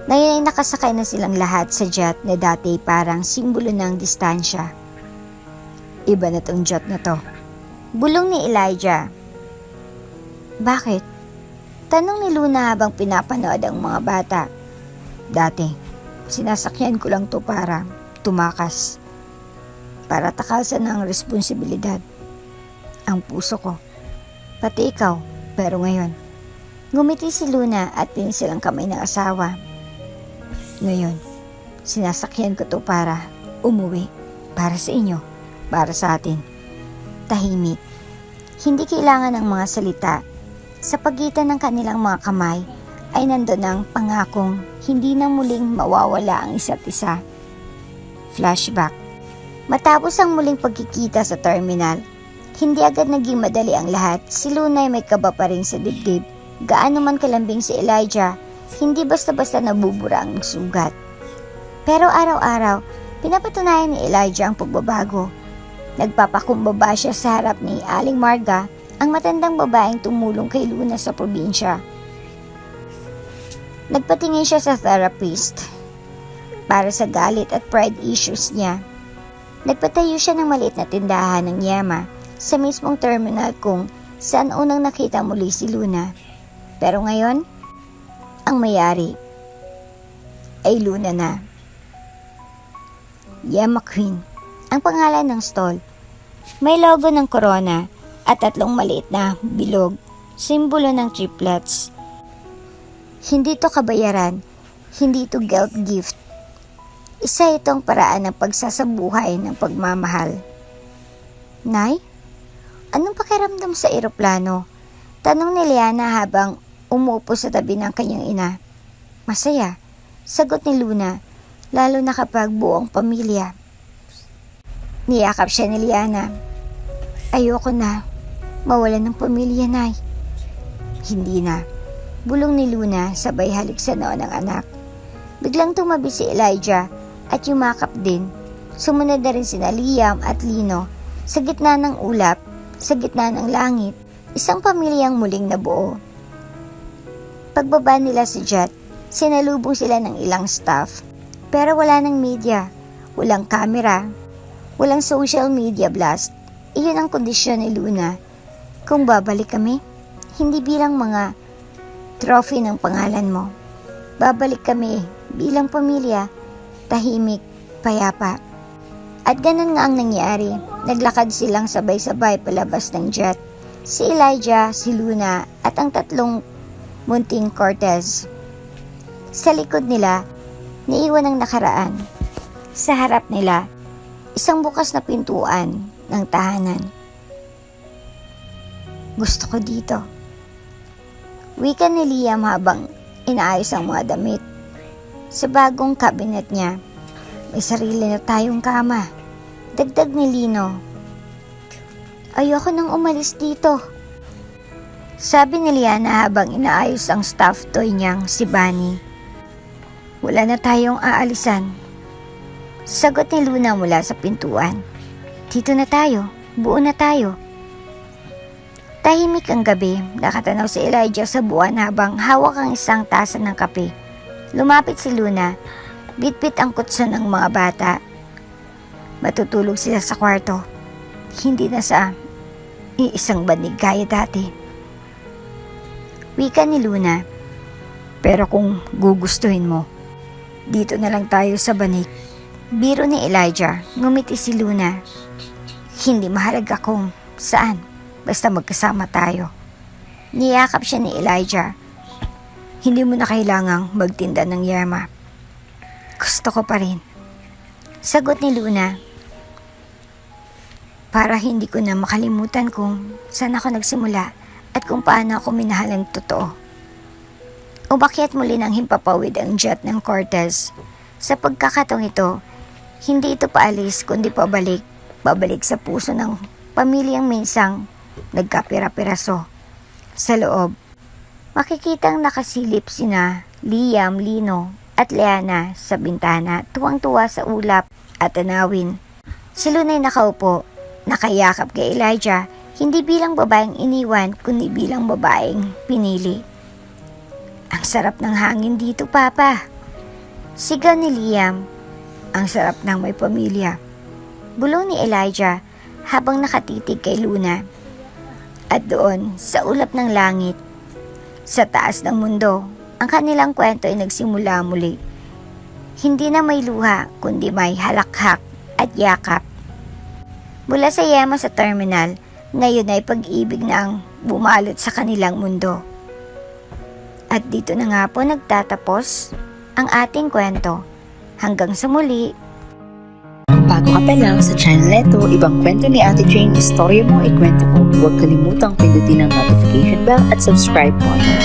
Ngayon ay nakasakay na silang lahat sa jet na dati parang simbolo ng distansya. Iba na tong jet na to. Bulong ni Elijah. Bakit? Tanong ni Luna habang pinapanood ang mga bata. Dati, sinasakyan ko lang to para tumakas. Para takasan ng responsibilidad. Ang puso ko. Pati ikaw, pero ngayon. Ngumiti si Luna at pinisil ang kamay ng asawa. Ngayon, sinasakyan ko to para umuwi. Para sa inyo, para sa atin. Tahimik. Hindi kailangan ng mga salita. Sa pagitan ng kanilang mga kamay ay nandun ang pangakong hindi na muling mawawala ang isa't isa. Flashback. Matapos ang muling pagkikita sa terminal, hindi agad naging madali ang lahat. Si Luna ay may kaba pa rin sa dibdib. Gaano man kalambing si Elijah, hindi basta-basta nabubura ang sugat. Pero araw-araw, pinapatunayan ni Elijah ang pagbabago. Nagpapakumbaba siya sa harap ni Aling Marga, ang matandang babaeng tumulong kay Luna sa probinsya. Nagpatingin siya sa therapist para sa galit at pride issues niya. Nagpatayo siya ng maliit na tindahan ng yama sa mismong terminal kung saan unang nakita muli si Luna. Pero ngayon, ang mayari ay Luna na. Yama Queen, ang pangalan ng stall. May logo ng corona at 3 maliit na bilog, simbolo ng triplets. Hindi to kabayaran, hindi to guilt gift. Isa itong paraan ng pagsasabuhay ng pagmamahal. Nay, anong pakiramdam sa eroplano? Tanong ni Liana habang umuupo sa tabi ng kanyang ina. Masaya, sagot ni Luna, lalo na kapag buong pamilya. Niyakap siya ni Liana. Ayoko na. Mawalan ng pamilya, Nay. Hindi na. Bulong ni Luna sabay halik sa noo ng anak. Biglang tumabi si Elijah at yumakap din. Sumunod na rin sina Liam at Lino. Sa gitna ng ulap, sa gitna ng langit, isang pamilyang muling nabuo. Pagbaba nila sa jet, sinalubong sila ng ilang staff. Pero wala ng media, walang camera, walang social media blast. Iyon ang kondisyon ni Luna. Kung babalik kami, hindi bilang mga trophy ng pangalan mo. Babalik kami bilang pamilya, tahimik, payapa. At ganun nga ang nangyari. Naglakad silang sabay-sabay palabas ng jet. Si Elijah, si Luna at ang tatlong munting Cortez. Sa likod nila, naiwan ang nakaraan. Sa harap nila, isang bukas na pintuan ng tahanan. Gusto ko dito. Wika ni Liam habang inaayos ang mga damit. Sa bagong cabinet niya, may sarili na tayong kama. Dagdag ni Lino. Ayoko nang umalis dito. Sabi ni Liana habang inaayos ang stuffed toy niyang si Bunny. Wala na tayong aalisan. Sagot ni Luna mula sa pintuan. Dito na tayo, buo na tayo. Tahimik ang gabi, nakatanaw si Elijah sa buwan habang hawak ang isang tasa ng kape. Lumapit si Luna, bitbit ang kutson ng mga bata. Matutulog sila sa kwarto, hindi na sa iisang banig gaya dati. Wika ni Luna, pero kung gugustuhin mo, dito na lang tayo sa banig. Biro ni Elijah, ngumiti si Luna. Hindi mahalaga kung saan, basta magkasama tayo. Niyakap siya ni Elijah. Hindi mo na kailangang magtinda ng yama. Gusto ko pa rin. Sagot ni Luna. Para hindi ko na makalimutan kung saan ako nagsimula at kung paano ako minahal ng totoo. Umakyat muli ng himpapawid ang jet ng Cortez. Sa pagkakataong ito, hindi ito paalis kundi pabalik. Babalik sa puso ng pamilyang minsang nagkapira-piraso. Sa loob, makikitang nakasilip sina Liam, Lino at Leana sa bintana, tuwang-tuwa sa ulap at tanawin. Si Luna'y nakaupo, nakayakap kay Elijah, hindi bilang babaeng iniwan, kundi bilang babaeng pinili. Ang sarap ng hangin dito, Papa. Sigaw ni Liam, ang sarap ng may pamilya. Bulong ni Elijah habang nakatitig kay Luna. At doon, sa ulap ng langit, sa taas ng mundo, ang kanilang kwento ay nagsimula muli. Hindi na may luha, kundi may halakhak at yakap. Mula sa yema sa terminal, ngayon ay pag-ibig na ang bumalot sa kanilang mundo. At dito na nga po nagtatapos ang ating kwento. Hanggang sa muli. Kung bago ka pa lang sa channel neto, ibang kwento ni Ate Jane, istorya mo, ikwento ko. Huwag kalimutang pindutin ang notification bell at subscribe button.